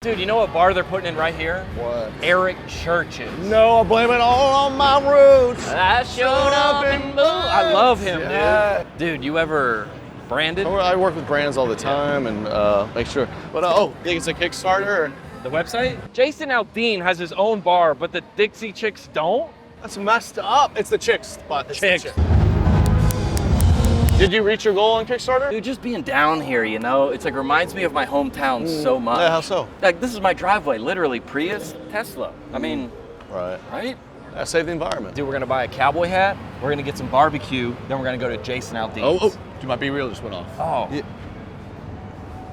Dude, you know what bar they're putting in right here? What? Eric Church's. No, I blame it all on my roots. I showed up in blue. I love him, Yeah. dude. You ever branded? I work with brands all the time and make sure. But think it's a Kickstarter? The website? Jason Aldean has his own bar, but the Dixie Chicks don't? That's messed up. It's the Chicks spot. It's the Chicks. Did you reach your goal on Kickstarter? Dude, just being down here, you know, it's like reminds me of my hometown so much. Yeah, how so? Like, this is my driveway, literally Prius, Tesla. I mean, right? Save the environment. Dude, we're gonna buy a cowboy hat, we're gonna get some barbecue, then we're gonna go to Jason Aldean's. My Be Real just went off. Oh. Yeah.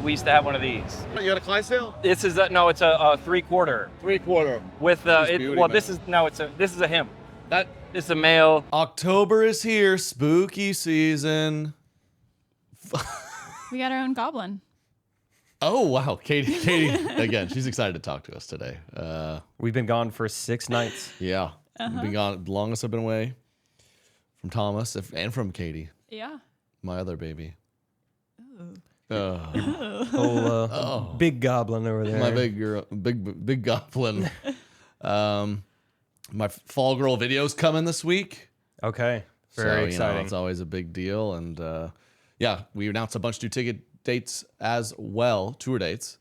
We used to have one of these. You got a Clydesdale? This is it's a 3/4. 3/4. With this is a him. That is a male. October is here, spooky season. We got our own goblin. Oh wow, Katie again. She's excited to talk to us today. We've been gone for 6 nights. Yeah, we've been gone the longest I've been away from and from Katie, Yeah. my other baby. Big goblin over there. My big girl, big goblin. My fall girl video's coming this week. Okay. Very exciting. It's always a big deal. And we announced a bunch of new ticket dates as well, tour dates.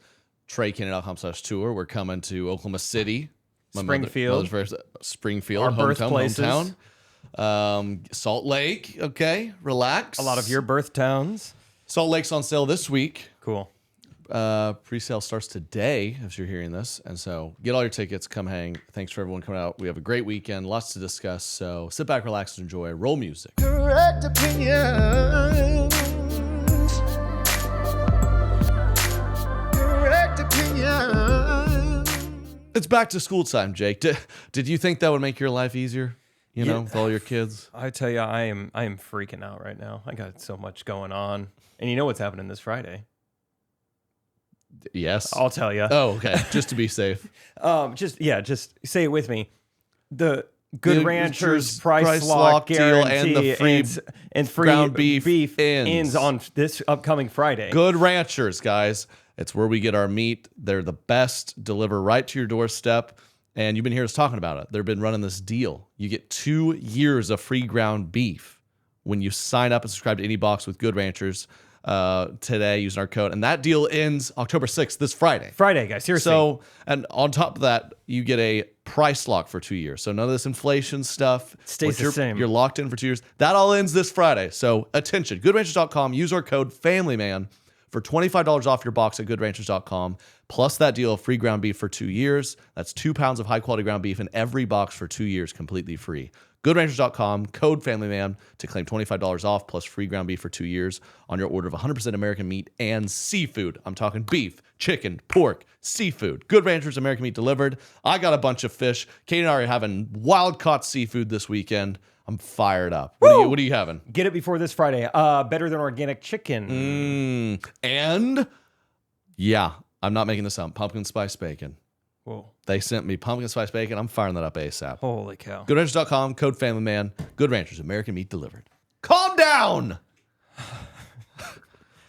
TreyKennedy.com/tour. We're coming to Oklahoma City. Springfield. Springfield, Our hometown. Salt Lake, okay, relax. A lot of your birth towns. Salt Lake's on sale this week. Cool. Pre-sale starts today, if you're hearing this. And so get all your tickets, come hang. Thanks for everyone coming out. We have a great weekend, lots to discuss. So sit back, relax, and enjoy. Roll music. Correct opinions. Correct opinions. It's back to school time, Jake. Did you think that would make your life easier? You know, with all your kids? I tell you, I am freaking out right now. I got so much going on. And you know what's happening this Friday? Yes. I'll tell you. Oh, okay. Just to be safe. Just say it with me. The Good Ranchers price lock lock deal guarantee and the free and free ground beef ends on this upcoming Friday. Good Ranchers, guys. It's where we get our meat. They're the best. Deliver right to your doorstep. And you've been hearing us talking about it. They've been running this deal. You get 2 years of free ground beef when you sign up and subscribe to any box with Good Ranchers today using our code. And that deal ends October 6th, this Friday. Friday, guys. Seriously. So, and on top of that, you get a price lock for 2 years. So none of this inflation stuff. Stays the same. You're locked in for 2 years. That all ends this Friday. So attention, goodranchers.com. Use our code FAMILYMAN for $25 off your box at goodranchers.com, plus that deal of free ground beef for 2 years. That's 2 pounds of high-quality ground beef in every box for 2 years, completely free. Goodranchers.com, code FAMILYMAN to claim $25 off plus free ground beef for 2 years on your order of 100% American meat and seafood. I'm talking beef, chicken, pork, seafood. Good Ranchers American meat delivered. I got a bunch of fish. Kate and I are having wild-caught seafood this weekend. I'm fired up. What are you having? Get it before this Friday. Better than organic chicken. And yeah, I'm not making this up. Pumpkin spice bacon. Whoa. They sent me pumpkin spice bacon. I'm firing that up ASAP. Holy cow. GoodRanchers.com, code FAMILYMAN. Good Ranchers, American meat delivered. Calm down!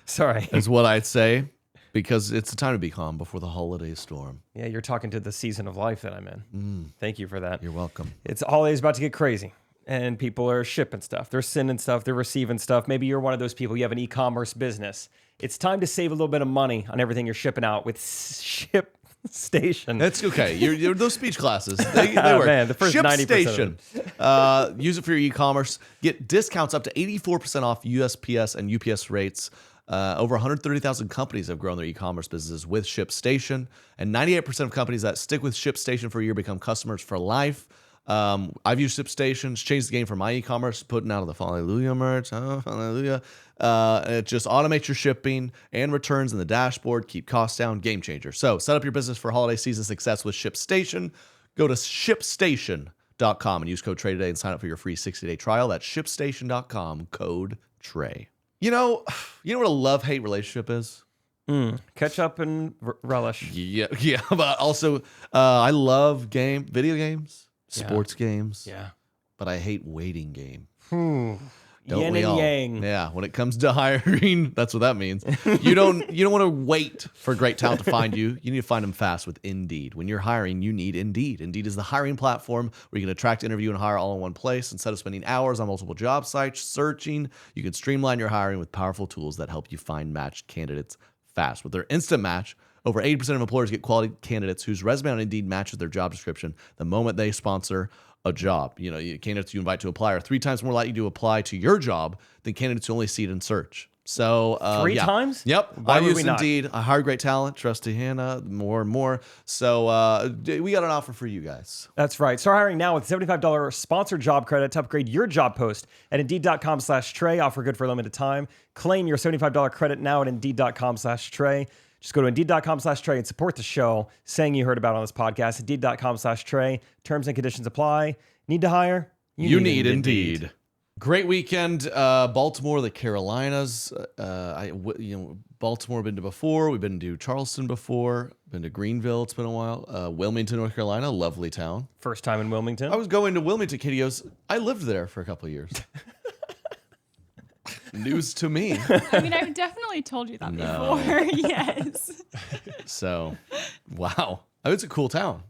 Sorry. Is what I'd say, because it's the time to be calm before the holiday storm. Yeah, you're talking to the season of life that I'm in. Thank you for that. You're welcome. It's holidays about to get crazy. And people are shipping stuff. They're sending stuff. They're receiving stuff. Maybe you're one of those people. You have an e-commerce business. It's time to save a little bit of money on everything you're shipping out with ShipStation. That's okay. You're those speech classes. They work. Man, the first 90% ShipStation. Use it for your e-commerce. Get discounts up to 84% off USPS and UPS rates. Over 130,000 companies have grown their e-commerce businesses with ShipStation. And 98% of companies that stick with ShipStation for a year become customers for life. I've used ShipStation. It's changed the game for my e-commerce, putting out the Hallelujah merch. Oh, hallelujah. It just automates your shipping and returns in the dashboard, keep costs down, game changer. So set up your business for holiday season success with ShipStation. Go to ShipStation.com and use code TREY today and sign up for your free 60-day trial. That's ShipStation.com, code TREY. You know what a love-hate relationship is? Ketchup and relish. Yeah, but also I love video games. Sports games. Yeah. But I hate waiting game. Don't Yin we and all? yang. Yeah, when it comes to hiring, that's what that means. You don't want to wait for great talent to find you. You need to find them fast with Indeed. When you're hiring, you need Indeed. Indeed is the hiring platform where you can attract, interview, and hire all in one place. Instead of spending hours on multiple job sites searching, you can streamline your hiring with powerful tools that help you find matched candidates fast. With their Instant Match, over 80% of employers get quality candidates whose resume on Indeed matches their job description the moment they sponsor a job. Candidates you invite to apply are 3 times more likely to apply to your job than candidates who only see it in search. So 3 times? Yep. Why I would use we not? Indeed. I hire great talent. Trusty Hannah, more and more. So we got an offer for you guys. That's right. Start hiring now with $75 sponsored job credit to upgrade your job post at Indeed.com/Trey. Offer good for a limited time. Claim your $75 credit now at Indeed.com/Trey. Just go to Indeed.com/Trey and support the show, saying you heard about it on this podcast. Indeed.com/Trey. Terms and conditions apply. Need to hire? You need Indeed. Great weekend. Baltimore, the Carolinas. Baltimore been to before. We've been to Charleston before. Been to Greenville. It's been a while. Wilmington, North Carolina, lovely town. First time in Wilmington. I was going to Wilmington. Katie goes, I lived there for a couple of years. News to me. I mean, I've definitely told you that before. Yes. So, wow. It's a cool town.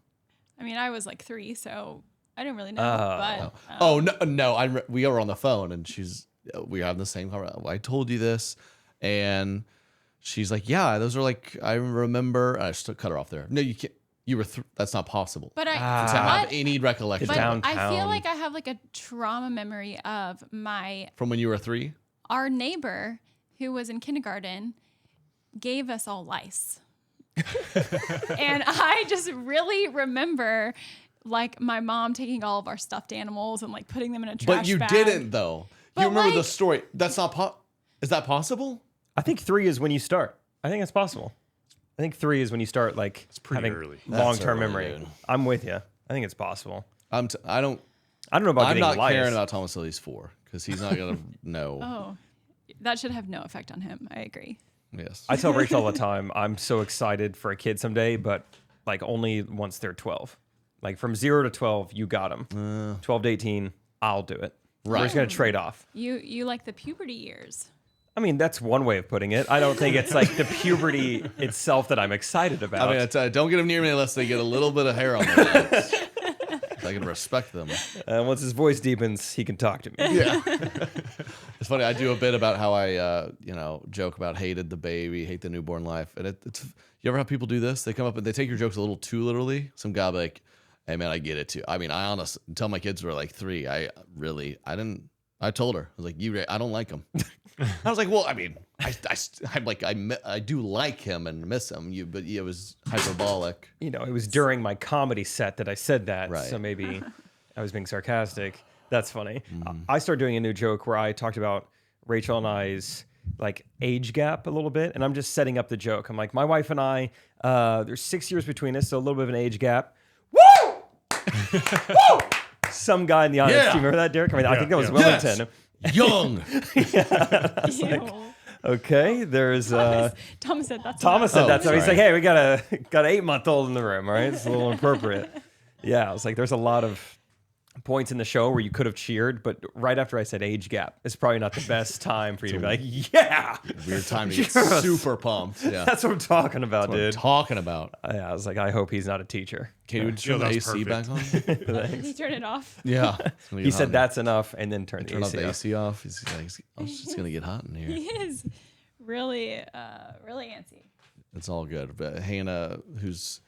I mean, I was like 3, so I didn't really know. But Oh, no. We were on the phone and we were having the same conversation. I told you this. And she's like, yeah, those are like, I remember. I just cut her off there. No, you can't. You were, that's not possible. But to have any recollection. But Downtown. I feel like I have like a trauma memory of From when you were 3? our neighbor who was in kindergarten gave us all lice. And I just really remember like my mom taking all of our stuffed animals and like putting them in a trash But you bag. didn't, though. But you remember the like- story. That's not Is that possible? I think 3 is when you start. I think it's possible. I think 3 is when you start like pretty having early. long-term That's early, memory. dude. I'm with you. I think it's possible. I don't I don't know about I'm getting not lice. caring about Thomas Lilly's 4 because he's not going to know. Oh, that should have no effect on him. I agree. Yes. I tell Rachel all the time, I'm so excited for a kid someday, but like only once they're 12. Like from 0 to 12, you got them. 12 to 18, I'll do it. Right. We're just going to trade off. You like the puberty years. I mean, that's one way of putting it. I don't think it's like the puberty itself that I'm excited about. I mean, don't get them near me unless they get a little bit of hair on their heads. I can respect them. Once his voice deepens, he can talk to me. Yeah. It's funny. I do a bit about how I, joke about hated the baby, hate the newborn life. And it's, you ever have people do this? They come up and they take your jokes a little too literally. Some guy will be like, hey man, I get it too. I mean, I honestly until my kids were like 3, I told her, I was like, I don't like him. I was like, well, I mean, I do like him and miss him. But it was hyperbolic. You know, it was during my comedy set that I said that. Right. So maybe I was being sarcastic. That's funny. I started doing a new joke where I talked about Rachel and I's like age gap a little bit. And I'm just setting up the joke. I'm like, my wife and I, there's 6 years between us. So a little bit of an age gap. Woo! Woo! Some guy in the audience. Yeah. Do you remember that, Derek? I mean, I think that was yeah. Wilmington. Young. Ew. Okay, there's Thomas said that's Thomas said Oh, that. So he's sorry. like, hey, we got a 8-month-old in the room, all right? It's a little inappropriate. Yeah, I was like, there's a lot of points in the show where you could have cheered, but right after I said age gap, it's probably not the best time for you to be like, yeah, Weird time to get Yes. super pumped. Yeah. that's what I'm talking about, What I'm dude. talking about. Yeah, I was like, I hope he's not a teacher. Katie, would you turn the that's AC back on? Did he turn it off? Yeah. He said that's enough, and then turned Turn the off AC the off. AC off. He's like, oh, it's just going to get hot in here. He is really antsy. It's all good. But Hannah, who's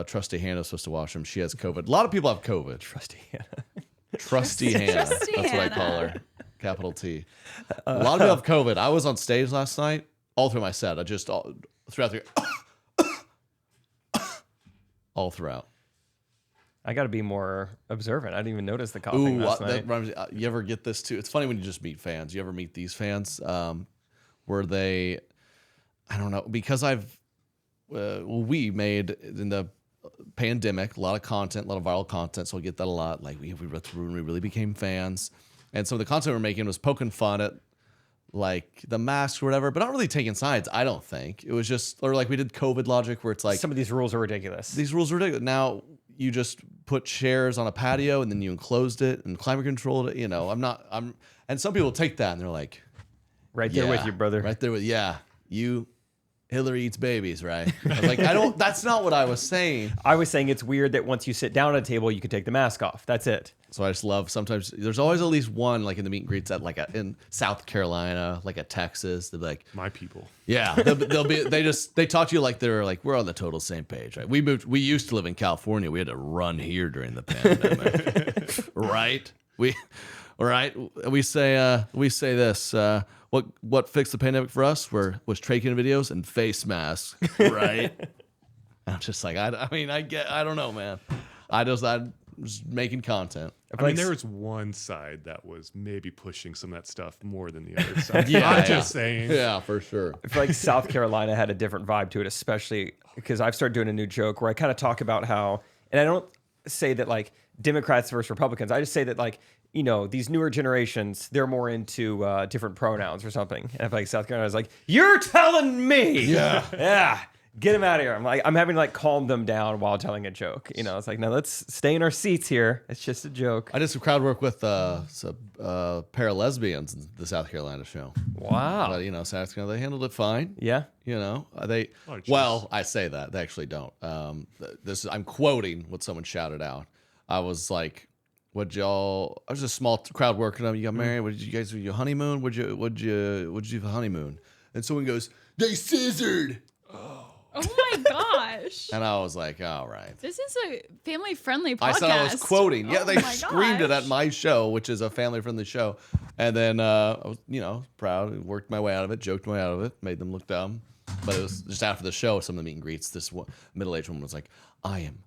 trusty Hannah, supposed to watch him. She has COVID. A lot of people have COVID. Trusty. Trusty Hannah. Trusty That's what I call Hannah. her. Capital T. A lot of people have COVID. I was on stage last night, all through my set. I just throughout the all throughout. I got to be more observant. I didn't even notice the coughing last night. That reminds me, you ever get this too? It's funny when you just meet fans. You ever meet these fans where they, I don't know, because we made in the pandemic a lot of content, a lot of viral content, so I get that a lot. Like we really became fans, and some of the content we're making was poking fun at like the masks or whatever, but not really taking sides. I don't think it was just, or like we did COVID logic where it's like Some of these rules are ridiculous. these rules are ridiculous. Now you just put chairs on a patio and then you enclosed it and climate controlled it. And And some people take that and they're like, Right there with you, brother. Right there with, Hillary eats babies, right? I was like, that's not what I was saying. I was saying it's weird that once you sit down at a table, you can take the mask off. That's it. So I just love, sometimes there's always at least one like in the meet and greets at in South Carolina, like at Texas. They're like, My people. yeah, they talk to you like they're like, we're on the total same page, right? We used to live in California. We had to run here during the pandemic, right? We say this, what fixed the pandemic for us was trachea videos and face masks, right? I'm just like, I don't know, man. I was making content. I mean, there was one side that was maybe pushing some of that stuff more than the other side. Yeah, I'm just saying. Yeah, for sure. I feel like South Carolina had a different vibe to it, especially because I've started doing a new joke where I kind of talk about how, and I don't say that like Democrats versus Republicans. I just say that like, these newer generations, they're more into different pronouns or something. And I feel like South Carolina is like, you're telling me. Yeah. Yeah. Get him out of here. I'm having to like calm them down while telling a joke. It's like, no, let's stay in our seats here. It's just a joke. I did some crowd work with some pair of lesbians in the South Carolina show. Wow. But South Carolina, they handled it fine. Yeah. I say that they actually don't. I'm quoting what someone shouted out. I was like, I was a small crowd working on. You got married. What did you guys do? Your honeymoon? What'd you do for honeymoon? And someone goes, they scissored. Oh my gosh. And I was like, all right. This is a family-friendly podcast. I said I was quoting. Yeah, they my screamed it gosh. at my show, which is a family-friendly show. And then I was, proud, worked my way out of it, joked my way out of it, made them look dumb. But it was just after the show, some of the meet and greets, this middle-aged woman was like, I am,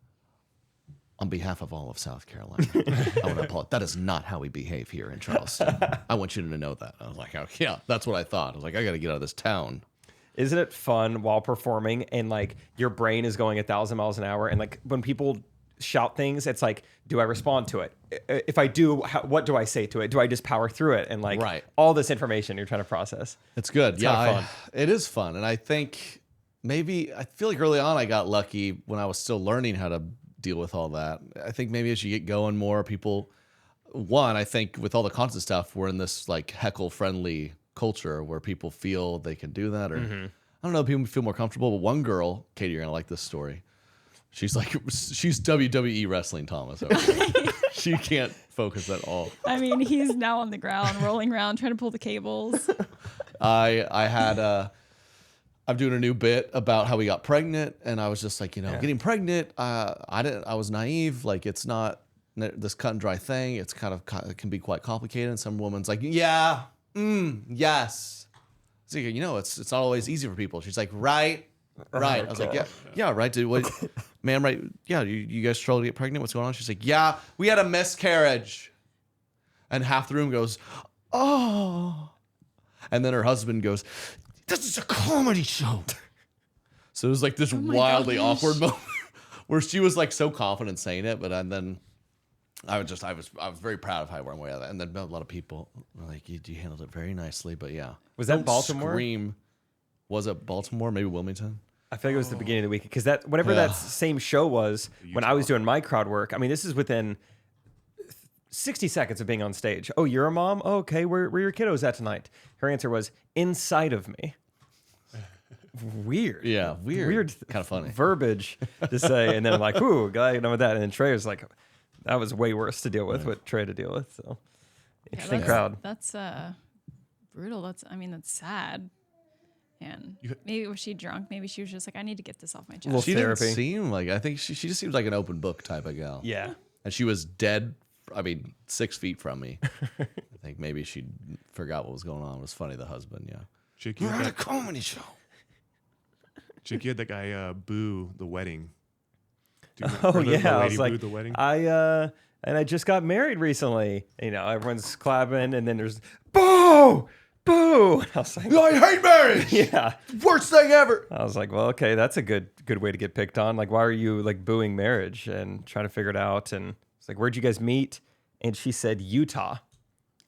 on behalf of all of South Carolina, I want to apologize. That is not how we behave here in Charleston. I want you to know that. I was like, oh, yeah, that's what I thought. I was like, I got to get out of this town. Isn't it fun while performing and like your brain is going 1,000 miles an hour and like when people shout things, it's like, do I respond to it? If I do, what do I say to it? Do I just power through it? And like all this information you're trying to process. It's good. It's fun. It is fun. And I think I feel like early on I got lucky when I was still learning how to deal with all that. I think maybe as you get going more, I think with all the content stuff, we're in this like heckle friendly culture where people feel they can do that, or I don't know, people feel more comfortable. But one girl, Katie, you're gonna like this story. She's WWE wrestling Thomas. She can't focus at all. I mean, he's now on the ground, rolling around, trying to pull the cables. I'm doing a new bit about how we got pregnant, and I was just like, getting pregnant. I was naive. Like, it's not this cut and dry thing. It's it can be quite complicated. And some woman's like, yeah. Yes. So it's not always easy for people. She's like, right. I was like, yeah, right, dude. What, ma'am, right? Yeah, you guys struggle to get pregnant. What's going on? She's like, yeah, we had a miscarriage. And half the room goes, oh. And then her husband goes, this is a comedy show. So it was like this wildly awkward moment where she was like so confident saying it, but then I was very proud of how I went away with that. And then a lot of people were like, you handled it very nicely. But yeah. Was that Baltimore? Scream. Was it Baltimore? Maybe Wilmington? I feel like it was the beginning of the week because that same show was when I was doing my crowd work. I mean, this is within 60 seconds of being on stage. Oh, you're a mom? Oh, okay. Where your kiddos at tonight? Her answer was inside of me. Weird. Yeah, weird. Kind of funny. Verbiage to say. And then I'm like, ooh, glad you know that. And then Trey was like, that was way worse to deal with, what Trey had to deal with. So interesting crowd. That's brutal. That's sad. And maybe was she drunk? Maybe she was just like, I need to get this off my chest. She didn't seem like, I think she just seems like an open book type of gal. Yeah. And she was dead, 6 feet from me. I think maybe she forgot what was going on. It was funny, the husband, yeah. Chick, you're on a comedy show. Chick, you had that guy boo the wedding. Oh yeah, I was like, the wedding? I just got married recently. Everyone's clapping, and then there's boo, boo. And I was like, I hate marriage. Yeah, worst thing ever. I was like, well, okay, that's a good way to get picked on. Like, why are you like booing marriage and trying to figure it out? And it's like, where'd you guys meet? And she said Utah,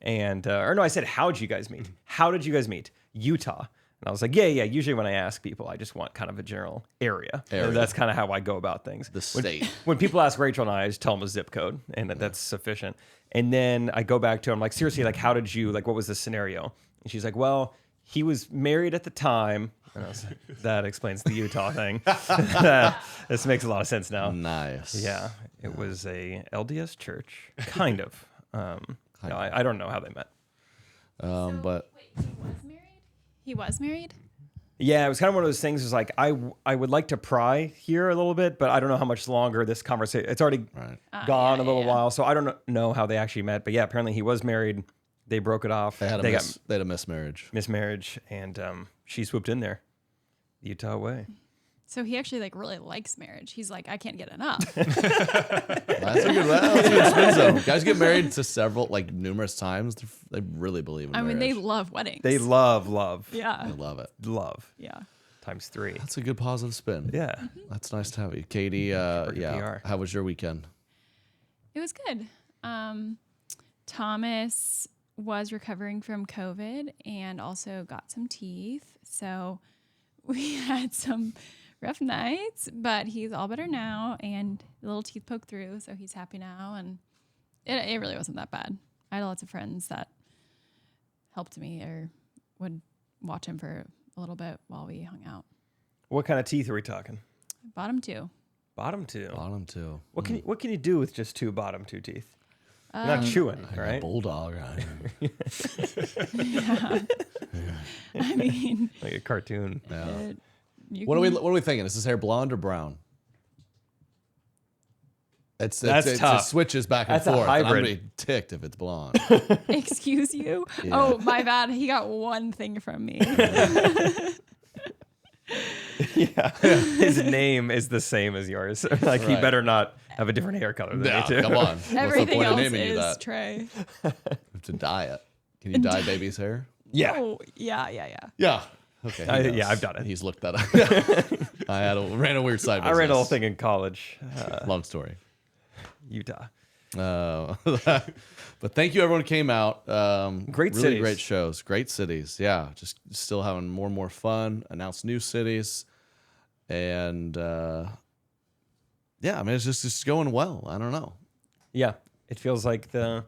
and or no, I said, how'd you guys meet? How did you guys meet? Utah. And I was like, yeah. Usually when I ask people, I just want kind of a general area. And that's kind of how I go about things. The state. When people ask Rachel and I just tell them a zip code, and that's sufficient. And then I go back to him like, seriously, like, how did you, like, what was the scenario? And she's like, well, he was married at the time. And I was like, that explains the Utah thing. This makes a lot of sense now. Nice. Yeah, it was a LDS church, kind of. No, I don't know how they met. But wait, he was married? He was married? Yeah, it was kind of one of those things. Is like I would like to pry here a little bit, but I don't know how much longer this conversation. It's already gone a little while, so I don't know how they actually met. But yeah, apparently he was married. They broke it off. they had a mismarriage. Mismarriage, and she swooped in there, the Utah way. So he actually like really likes marriage. He's like, I can't get enough. That's a good spin zone. Guys get married to numerous times. They really believe in I marriage. mean, they love weddings. They love. Yeah. I love it. Love. Yeah. Times 3. That's a good positive spin. Yeah. That's nice to have you. Katie, PR. how was your weekend? It was good. Thomas was recovering from COVID and also got some teeth. So we had some rough nights, but he's all better now and the little teeth poked through. So he's happy now. And it really wasn't that bad. I had lots of friends that helped me or would watch him for a little bit while we hung out. What kind of teeth are we talking? Bottom 2. Bottom 2. Bottom 2. What can you do with just 2 bottom 2 teeth? You're not chewing, right? Bulldog. Yeah. I mean, Like a cartoon. What are we thinking? Is his hair blonde or brown? It's tough. It switches back and That's a forth. And I'm hybrid. gonna be ticked if it's blonde. Excuse you? Yeah. Oh, my bad. He got one thing from me. Yeah. His name is the same as yours. Like, he Right. better not have a different hair color than Yeah, me, too. come on. What's the Everything point of else naming you is that? Trey. You have to dye it. Can you dye baby's hair? Yeah. Oh, yeah. Yeah. Okay. he knows. Yeah, I've done it. He's looked that up. ran a weird side I business. ran a whole thing in college. Long story. Utah. But thank you, everyone who came out. Great really cities. great shows. Great cities. Yeah. Just still having more and more fun. Announce new cities. And yeah, I mean, it's just going well. I don't know. Yeah. It feels like the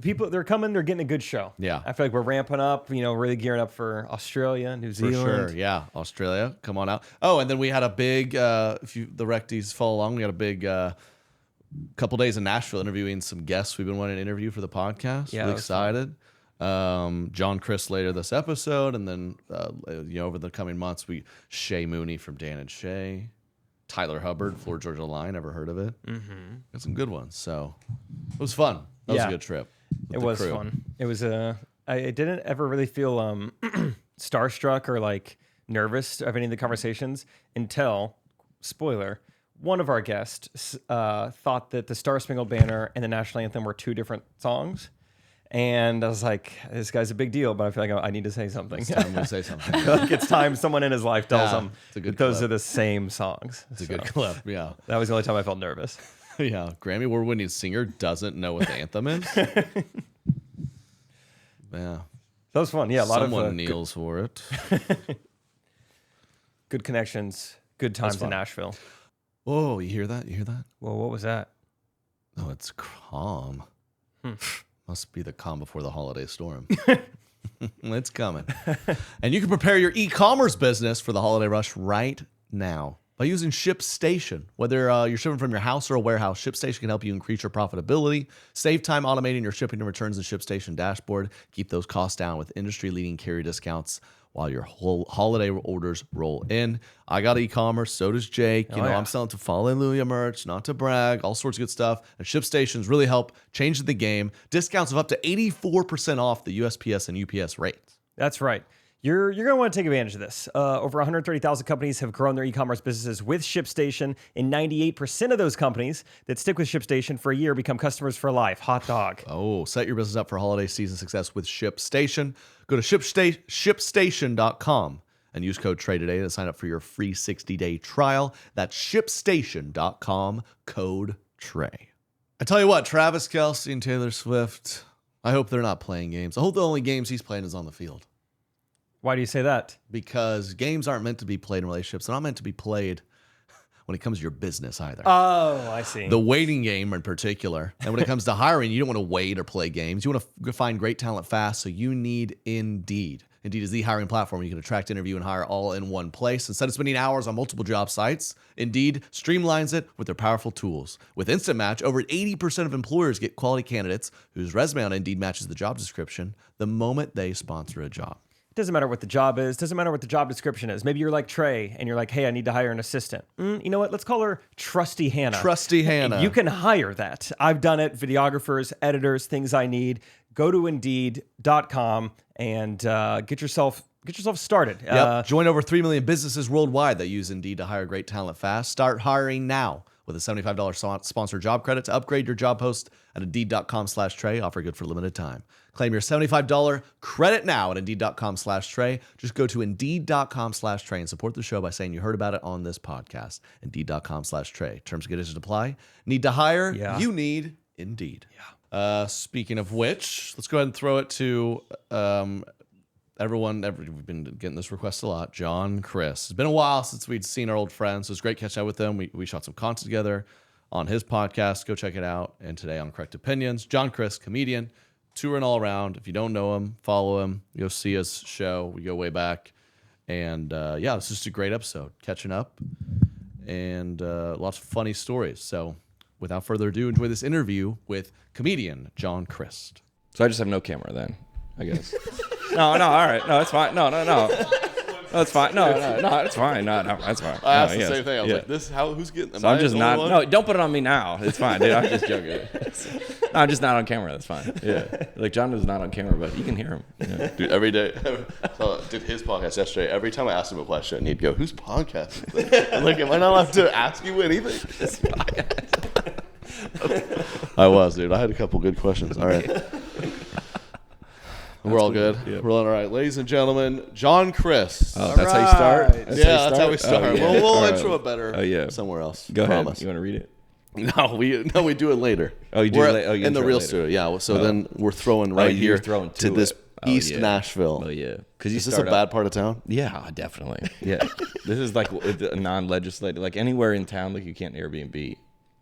people, they're coming, they're getting a good show. Yeah. I feel like we're ramping up, really gearing up for Australia, New For Zealand. sure, yeah. Australia, come on out. Oh, and then we had a big, if the Recties follow along, we had a big couple days in Nashville interviewing some guests we've been wanting to interview for the podcast. Yeah, Really that was fun. excited. John Crist later this episode, and then over the coming months, Shay Mooney from Dan and Shay, Tyler Hubbard, Florida Georgia Line. Ever heard of it? Mm-hmm. Got some good ones. So it was fun. That was a good trip. with It the was crew. fun. It was I didn't ever really feel starstruck or like nervous of any of the conversations until, spoiler, one of our guests thought that the Star Spangled Banner and the National Anthem were 2 different songs. And I was like, this guy's a big deal, but I feel like I need to say something. It's time to say something. Like, it's time someone in his life tells Yeah, him it's a good that those clip. are the same songs. It's a good clip. Yeah. That was the only time I felt nervous. Yeah. Grammy award winning singer doesn't know what the anthem is. Yeah. That was fun. Yeah, a lot Someone of kneels for it. good connections, good times in fun. Nashville. Oh, you hear that? You hear that? Well, what was that? Oh, it's calm. Must be the calm before the holiday storm. It's coming. And you can prepare your e-commerce business for the holiday rush right now by using ShipStation. Whether you're shipping from your house or a warehouse, ShipStation can help you increase your profitability, save time automating your shipping and returns in ShipStation dashboard, keep those costs down with industry-leading carrier discounts while your whole holiday orders roll in. I got e-commerce, so does Jake. You know, yeah. I'm selling to Hallelujah merch, not to brag, all sorts of good stuff. And ShipStations really help change the game. Discounts of up to 84% off the USPS and UPS rates. That's right. You're going to want to take advantage of this. Over 130,000 companies have grown their e-commerce businesses with ShipStation, and 98% of those companies that stick with ShipStation for a year become customers for life. Hot dog. Oh, set your business up for holiday season success with ShipStation. Go to ShipStation.com and use code Trey today to sign up for your free 60-day trial. That's ShipStation.com, code Trey. I tell you what, Travis Kelce and Taylor Swift, I hope they're not playing games. I hope the only games he's playing is on the field. Why do you say that? Because games aren't meant to be played in relationships. They're not meant to be played when it comes to your business either. Oh, I see. The waiting game in particular. And when it comes to hiring, you don't want to wait or play games. You want to find great talent fast, so you need Indeed. Indeed is the hiring platform. You can attract, interview, and hire all in one place. Instead of spending hours on multiple job sites, Indeed streamlines it with their powerful tools. With Instant Match, over 80% of employers get quality candidates whose resume on Indeed matches the job description the moment they sponsor a job. Doesn't matter what the job is. Doesn't matter what the job description is. Maybe you're like Trey and you're like, hey, I need to hire an assistant. You know what? Let's call her Trusty Hannah. Trusty Hannah. You can hire that. I've done it. Videographers, editors, things I need. Go to Indeed.com and get yourself started. Join over 3 million businesses worldwide that use Indeed to hire great talent fast. Start hiring now with a $75 sponsored job credit to upgrade your job post at Indeed.com/Trey. Offer good for a limited time. Claim your $75 credit now at Indeed.com/Trey. Just go to Indeed.com/Trey and support the show by saying you heard about it on this podcast. Indeed.com/Trey. Terms and conditions apply. Need to hire? Yeah. You need Indeed. Yeah. Speaking of which, let's go ahead and throw it to everyone. We've been getting this request a lot. John, Crist. It's been a while since we'd seen our old friends. So it's great catching up with them. We shot some content together on his podcast. Go check it out. And today on Correct Opinions, John Crist, comedian, touring all around. If you don't know him, follow him. Go see his show. We go way back. And yeah, it's just a great episode. Catching up and lots of funny stories. So without further ado, enjoy this interview with comedian John Crist. So I just have no camera then, I guess. No, all right. No, it's fine. No. No, it's fine. No, it's fine. No, that's fine. I asked the same thing. I was like, who's getting the So I'm just not, no, don't put it on me now. It's fine, dude. I'm just joking. No, I'm just not on camera. That's fine. Yeah. Like, John is not on camera, but you can hear him. Yeah. Dude, every day. So I did his podcast yesterday. Every time I asked him a question, he'd go, whose podcast is this? I'm like, am I not allowed to ask you anything? I was, dude. I had a couple good questions. All right. We're all good. Yeah. We're all right. Ladies and gentlemen, John Crist. Oh, that's how you start? That's how we start. Oh, yeah. We'll All right. intro it better somewhere else. Go ahead. Promise. You want to read it? No, we do it later. Oh, you do we're it later? Oh, you in the intro it real later. studio. Yeah. So then we're throwing right you're here throwing to to this it. Oh, East yeah. Nashville. Oh, yeah. Because you Is this a start bad up- part of town? Yeah, definitely. Yeah. This is like a non-legislative, like anywhere in town, like you can't Airbnb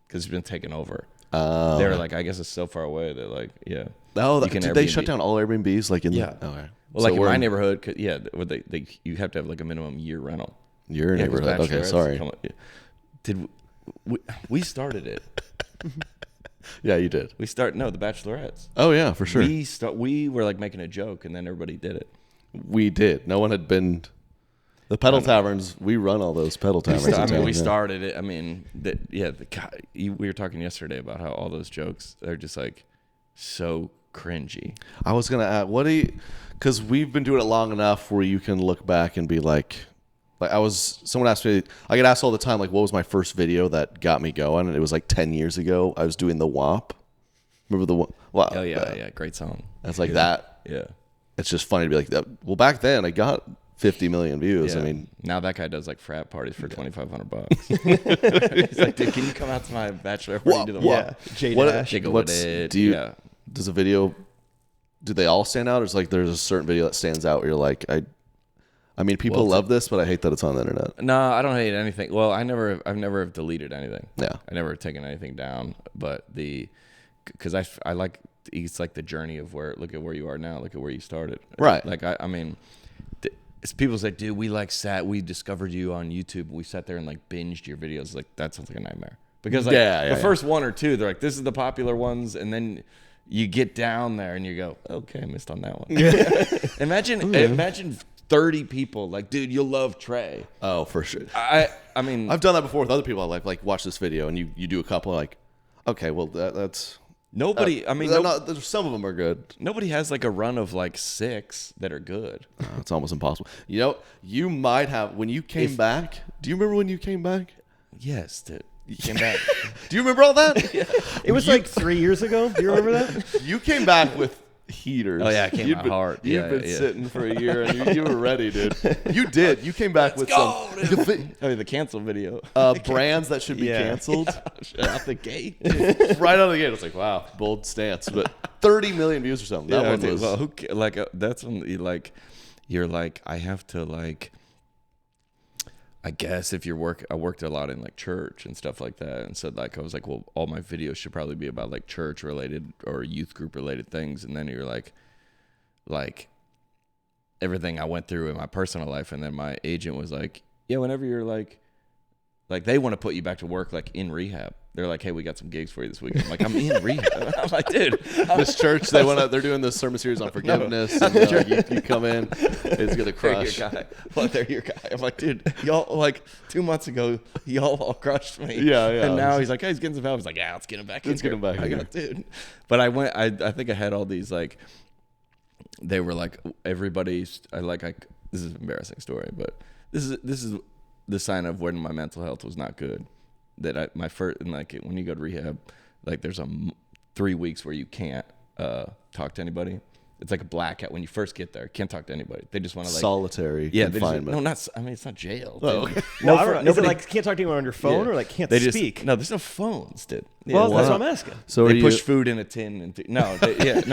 because it's been taken over. They're like, I guess it's so far away. They're like, yeah. Oh, You can did they shut Airbnb. down all Airbnbs? Like in Yeah. the, okay. Well, So like in we're my neighborhood, you have to have like a minimum year rental. Your Yeah, 'cause neighborhood. Okay, bachelorettes sorry. come up- yeah. Did we started it? Yeah, you did. The bachelorettes. Oh yeah, for sure. We were like making a joke, and then everybody did it. We did. No one had been. The pedal taverns. We run all those pedal taverns. in town, We yeah. started it. I mean, we were talking yesterday about how all those jokes are just like so cringy. I was gonna ask, because we've been doing it long enough where you can look back and be like someone asked me, I get asked all the time, like, what was my first video that got me going? And it was like 10 years ago. I was doing the WAP. Remember the WAP? Wow. Oh yeah, great song. That's like that. Yeah. It's just funny to be like that. Well, back then I got 50 million views. Yeah. I mean, now that guy does like frat parties for $2,500. He's like, dude, can you come out to my bachelor party and do the WAP? Does a video, do they all stand out? Or is like there's a certain video that stands out where you're like, I mean, people love this, but I hate that it's on the internet. No, I don't hate anything. Well, I've never deleted anything. Yeah. I never have taken anything down. But because I like, it's like the journey of look at where you are now, look at where you started. Right. Like I mean, it's people say, dude, we discovered you on YouTube. We sat there and like binged your videos. Like that sounds like a nightmare. Because like the first one or two, they're like, this is the popular ones, and then you get down there and you go, okay, I missed on that one. Imagine 30 people like, dude, you'll love Trey. Oh, for sure. I mean, I've done that before with other people. I like watch this video and you do a couple like, okay, well that's nobody. some of them are good. Nobody has like a run of like 6 that are good. It's almost impossible. You know, you might have when you came back. Do you remember when you came back? Yes, dude. You came back. Do you remember all that? It was like 3 years ago. Do you remember that? You came back with heaters. Oh yeah, I came out hard. You've been sitting for a year and you were ready, dude. You did. You came back with Oh, the cancel video. brands that should be canceled. Out the gate. Right out of the gate. It's like, wow, bold stance. But 30 million views or something. That one was. Well, that's when you like. you're like, I have to like, I guess if you're I worked a lot in like church and stuff like that. And so like, I was like, well, all my videos should probably be about like church related or youth group related things. And then you're like everything I went through in my personal life. And then my agent was like, yeah, whenever you're like they want to put you back to work, like in rehab. They're like, hey, we got some gigs for you this week. I'm like, I'm in rehab. I'm like, dude, This church, they're doing this sermon series on forgiveness. And like, you come in, it's gonna crush. They're your guy. Well, they're your guy. I'm like, dude, y'all like 2 months ago, y'all all crushed me. Yeah. And now he's like, hey, he's getting some help. He's like, yeah, let's get him back in. Let's get him back I in go, dude. But I went. I think I had all these like. They were like everybody's. This is an embarrassing story, but this is the sign of when my mental health was not good. That my first, and like when you go to rehab, like there's 3 weeks where you can't talk to anybody. It's like a blackout when you first get there. Can't talk to anybody. They just want to like solitary confinement. I mean, it's not jail. Oh, okay. No, I don't know. Is it like can't talk to anyone on your phone or like can't speak? No, there's no phones, dude. Yeah, Well, that's what I'm asking. So they push food in a tin and no,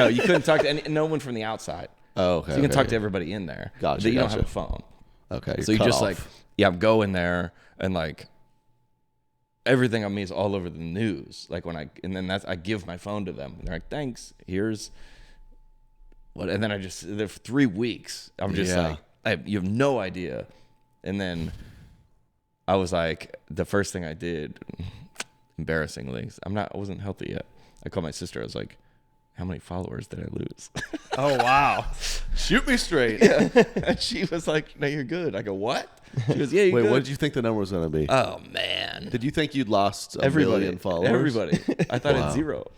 you couldn't talk to no one from the outside. Oh, okay. So you can talk to everybody in there. Gotcha. But you don't have a phone. Okay. So you just like, I'm going there and like everything on me is all over the news. Like I give my phone to them and they're like, thanks. Here's what, and then there for 3 weeks, I'm just like, you have no idea. And then I was like, the first thing I did, embarrassingly, I wasn't healthy yet. I called my sister. I was like, how many followers did I lose? Oh, wow. Shoot me straight. Yeah. And she was like, no, you're good. I go, what? She goes, yeah, you're Wait, good. what did you think the number was going to be? Oh, man. Did you think you'd lost a Everybody. million followers? Everybody. I thought Wow. it's 0.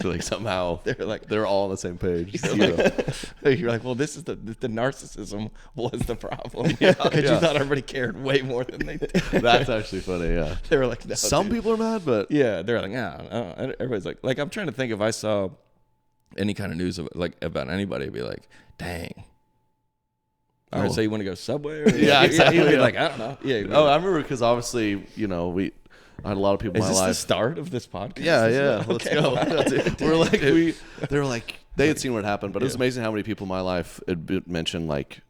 Like somehow They're all on the same page. You're like, well, this is the narcissism was the problem. Because you thought everybody cared way more than they did. That's actually funny, yeah. They were like, no, Some dude. people are mad, but Yeah, they're like, no. Everybody's like I'm trying to think if I saw any kind of news about anybody, I'd be like, dang. All right, so you want to go Subway? Or Yeah, exactly. You'd be like, I don't know. Yeah. oh, I remember because obviously, I had a lot of people in Is my this life. the start of this podcast? Yeah, let's Okay. go. We're like they were like they had seen what happened, but it was amazing how many people in my life had mentioned like,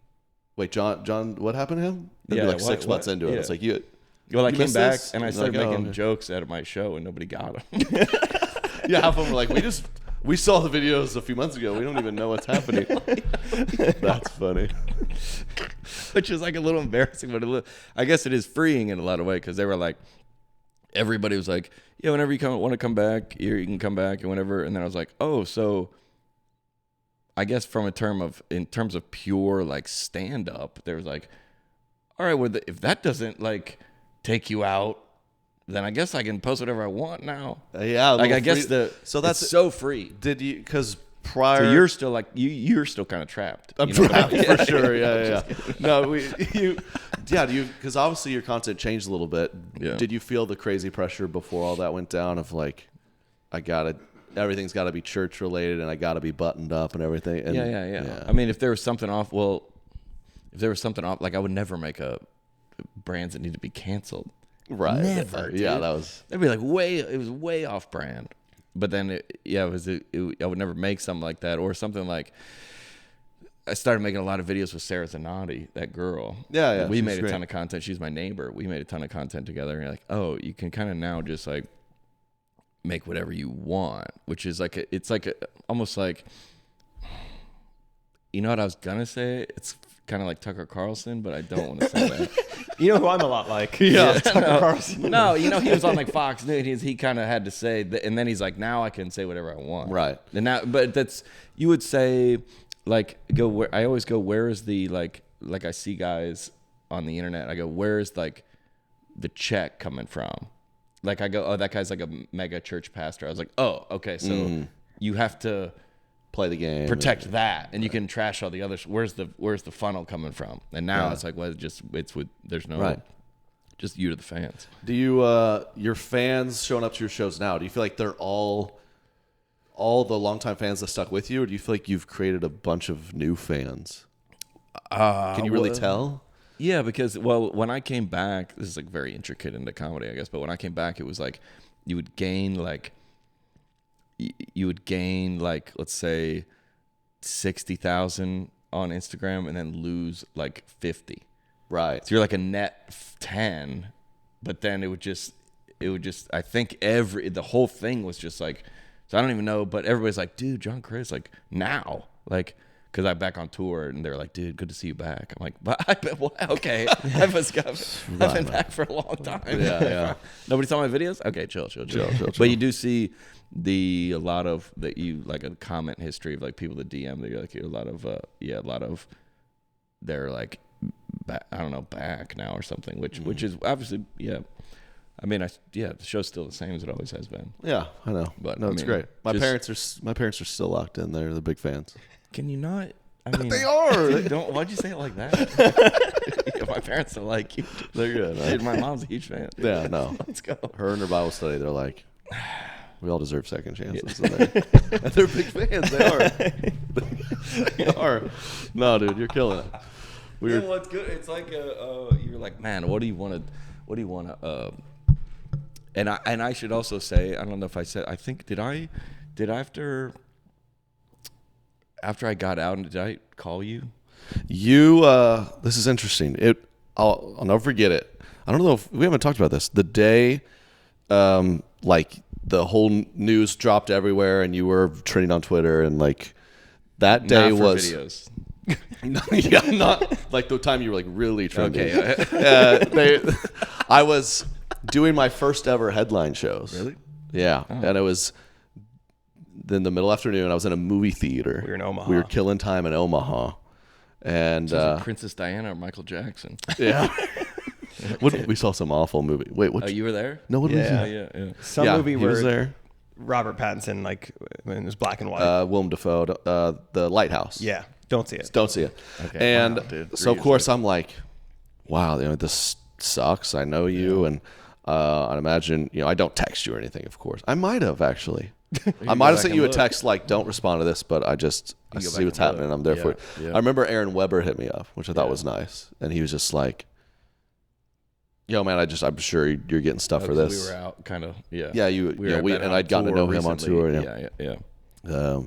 wait, John, what happened to him? They'd be like 6 months into it. It's like Well, I you came missed back this? and I It's started like, oh, making okay. jokes out of my show and nobody got them. yeah, half of them were like, we saw the videos a few months ago. We don't even know what's happening. That's funny. Which is like a little embarrassing, but I guess it is freeing in a lot of ways because they were like, everybody was like, yeah, whenever you want to come back, you can come back and whenever. And then I was like, oh, so I guess in terms of pure like stand up, there was like, all right, well, if that doesn't like take you out, then I guess I can post whatever I want now. Yeah, Like I guess so that's it's so free. Did you because prior So you're still like you're still kind of trapped. I'm you know what I trapped mean? for sure. Yeah. No, do you because obviously your content changed a little bit. Yeah. Did you feel the crazy pressure before all that went down of like, everything's got to be church related and I got to be buttoned up and everything? And, Yeah. I mean, if there was something off, like I would never make brands that need to be canceled. Right. Never. Yeah, dude. that was. That'd be like it was way off brand. But then I would never make something like that or something like. I started making a lot of videos with Sarah Zanotti, that girl. Yeah. We she's made a great. ton of content. She's my neighbor. We made a ton of content together. And you're like, oh, you can kind of now just like make whatever you want, which is like almost like. You know what I was gonna say? It's kind of like Tucker Carlson, but I don't want to say that. You know who I'm a lot like? Tucker Carlson. No, he was on like Fox News. He kind of had to say, and then he's like, now I can say whatever I want. Right. And now, but you would say, like, I always go, where is the like I see guys on the internet. I go, where's like the check coming from? Like I go, oh, that guy's like a mega church pastor. I was like, oh, okay, so you have to Play the game. protect that, and you can trash all the others. Where's the funnel coming from? And now it's like, well, there's no just you to the fans. Do you your fans showing up to your shows now? Do you feel like they're all the longtime fans that stuck with you, or do you feel like you've created a bunch of new fans? Can you really tell? Yeah, because when I came back, this is like very intricate into comedy, I guess. But when I came back, it was like you would gain like let's say 60,000 on Instagram and then lose like 50. Right. So you're like a net 10, but then it would just I think the whole thing was just like, so I don't even know, but everybody's like, dude, John Crist, like now, like, because I'm back on tour and they're like, dude, good to see you back. I'm like, but well, okay, I've been back for a long time. Yeah. Nobody saw my videos. Okay, chill. But you do see a lot of that, you like a comment history of like people that DM. They're like a lot of they're like back now or something, which is obviously I mean, the show's still the same as it always has been. Yeah, I know. But no, it's great. My just- parents are still locked in. They're the big fans. Can you not? I mean, They are. Don't. Why'd you say it like that? Yeah, my parents are like, They're good. Right? dude, my mom's a huge fan. Dude. Yeah, no. Let's go. Her and her Bible study, they're like, we all deserve second chances. And they're big fans. They are. They are. No, dude, you're killing it. Yeah, well, it's good. It's like you're like, man, what do you want to? And I should also say, I don't know if I said, I think did I after I got out, did I call you? This is interesting. I'll never forget it. I don't know if we haven't talked about this. The day, like the whole news dropped everywhere, and you were trending on Twitter, and like that day Not for was videos. yeah, not like the time you were like really trending. Okay. I was doing my first ever headline shows. Really? Yeah, and it was in the middle afternoon. I was in a movie theater. We were in Omaha. We were killing time in Omaha, and Sounds like Princess Diana or Michael Jackson. yeah. We saw some awful movie. Wait, what? Oh, you were there? No, what was Yeah. it? Yeah. Some Yeah, movie he where was there. Robert Pattinson, like, when it was black and white. Willem Dafoe, The Lighthouse. Yeah, don't see it. Don't see it. Okay. And Wow, dude. so of course I'm like, wow, this sucks. I know you, and I imagine I don't text you or anything. Of course, I might have actually. I might have sent you a text like, "Don't respond to this," but I go see back what's and happening. look. I'm there for it. Yeah. I remember Aaron Weber hit me up, which I thought was nice, and he was just like, "Yo, man, I'm sure you're getting stuff for this." We were out, kind of. Yeah. Yeah, and I'd gotten to know him on tour. Yeah.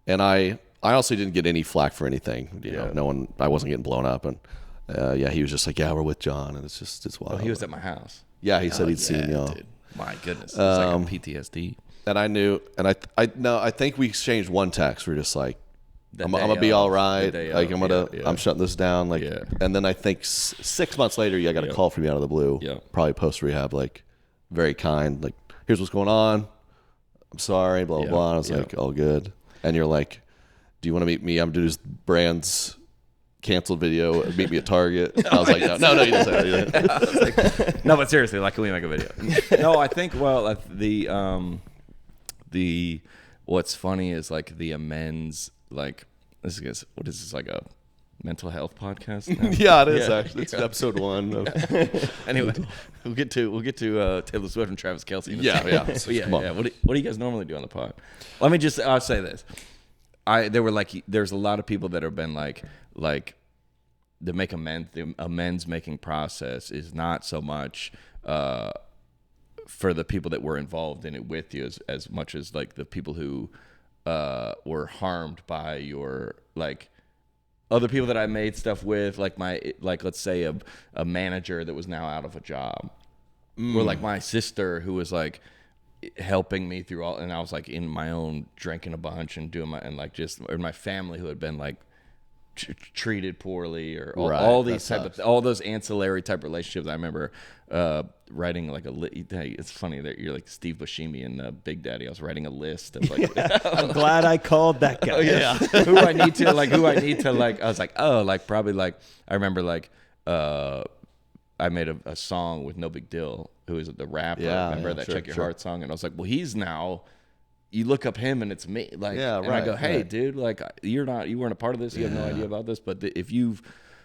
And I honestly didn't get any flack for anything. No one. I wasn't getting blown up, and he was just like, "Yeah, we're with John,and it's wild." Oh, he was at my house. Yeah, he said he'd seen y'all. Dude. My goodness, it's like a PTSD. And I knew, and I think we exchanged one text. We are just like, I'm gonna be all right. Like I'm shutting this down. Like, and then I think 6 months later, I got a call from you out of the blue. Yeah. Probably post rehab, like very kind. Like, here's what's going on. I'm sorry. Blah blah blah. And I was like, all good. And you're like, do you want to meet me? I'm doing this brand's canceled video. Meet me at Target. And I was like, no, you didn't say that. I was like, no, but seriously, like, can we make a video? No, I think the what's funny is like the amends, like what is this, like a mental health podcast now? Yeah, it is actually. It's episode 1. Anyway, we'll get to Taylor Swift and Travis Kelce. In a second. Yeah. But yeah. What do you guys normally do on the pod? Let me just I'll say this. There's a lot of people that have been like the amends making process is not so much for the people that were involved in it with you as much as like the people who were harmed by your, like, other people that I made stuff with, like let's say a manager that was now out of a job, or like my sister who was like helping me through all, and I was like in my own drinking a bunch and doing or my family who had been like treated poorly, or all these all those ancillary type relationships. I remember writing like it's funny that you're like Steve Buscemi and Big Daddy. I was writing a list of like I'm glad I called that guy. who I need to I was like, oh, like probably like I remember like I made a song with No Big Deal, who is the rapper. Remember that Check Your Heart song? And I was like, well, he's now, you look up him and it's me. Like, and I go, hey, dude, like you weren't a part of this. You have no idea about this. But if you've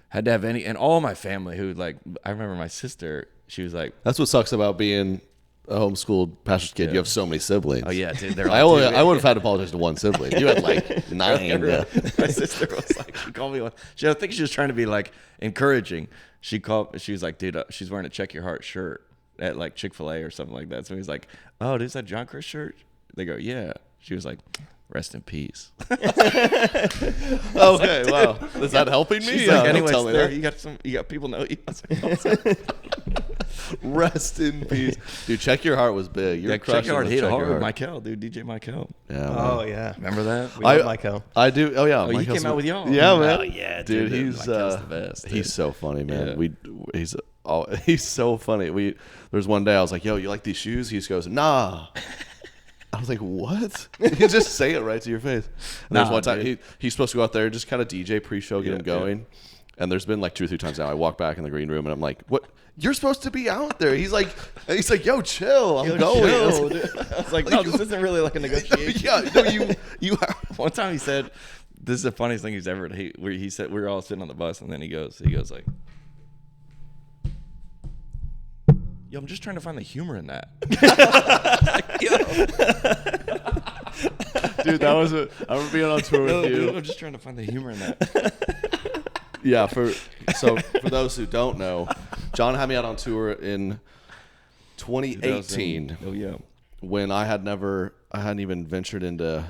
had to have any, and all my family who, like, I remember my sister, she was like, that's what sucks about being a homeschooled pastor's kid. You have so many siblings. oh yeah, dude. They're I would have had to apologize to one sibling. You had like 9. My sister was like, she called me one. I think she was trying to be like encouraging. She was like, dude, she's wearing a Check Your Heart shirt at like Chick-fil-A or something like that. So he's like, oh, is that John Crist shirt? They go, yeah. She was like, Rest in peace. Okay, wow. Is that helping me? She's Yeah, like, don't anyways, tell me there, that. you got people know you. I was like, Rest in peace. Dude, Check Your Heart was big. You're yeah, check crushing your heart, with hit Check Your hard. Heart. Michael, dude, DJ Michael. Yeah, Oh man. yeah, Remember that? we love Michael. I do. Oh yeah, Oh, he Michael's came out with y'all. Yeah, man. Oh, yeah, dude. dude, He's Michael's the best, dude. He's so funny, man. Yeah. He's so funny. There's one day I was like, "Yo, you like these shoes?" He just goes, "Nah." I was like, "What?" You just say it right to your face. And there's Nah, one time dude. he's supposed to go out there, just kind of DJ pre-show, get him going. And there's been like 2 or 3 times now. I walk back in the green room and I'm like, "What? You're supposed to be out there." He's like, "Yo, chill. I'm going." Chill, dude. I was like, no, this isn't really like a negotiation. Yeah, no, you. One time he said, "This is the funniest thing he's ever." He said we were all sitting on the bus, and then he goes like, "Yo, I'm just trying to find the humor in that." Dude, that was I remember being on tour with you. I'm just trying to find the humor in that. Yeah, for those who don't know, John had me out on tour in 2018 Oh yeah. when I hadn't even ventured into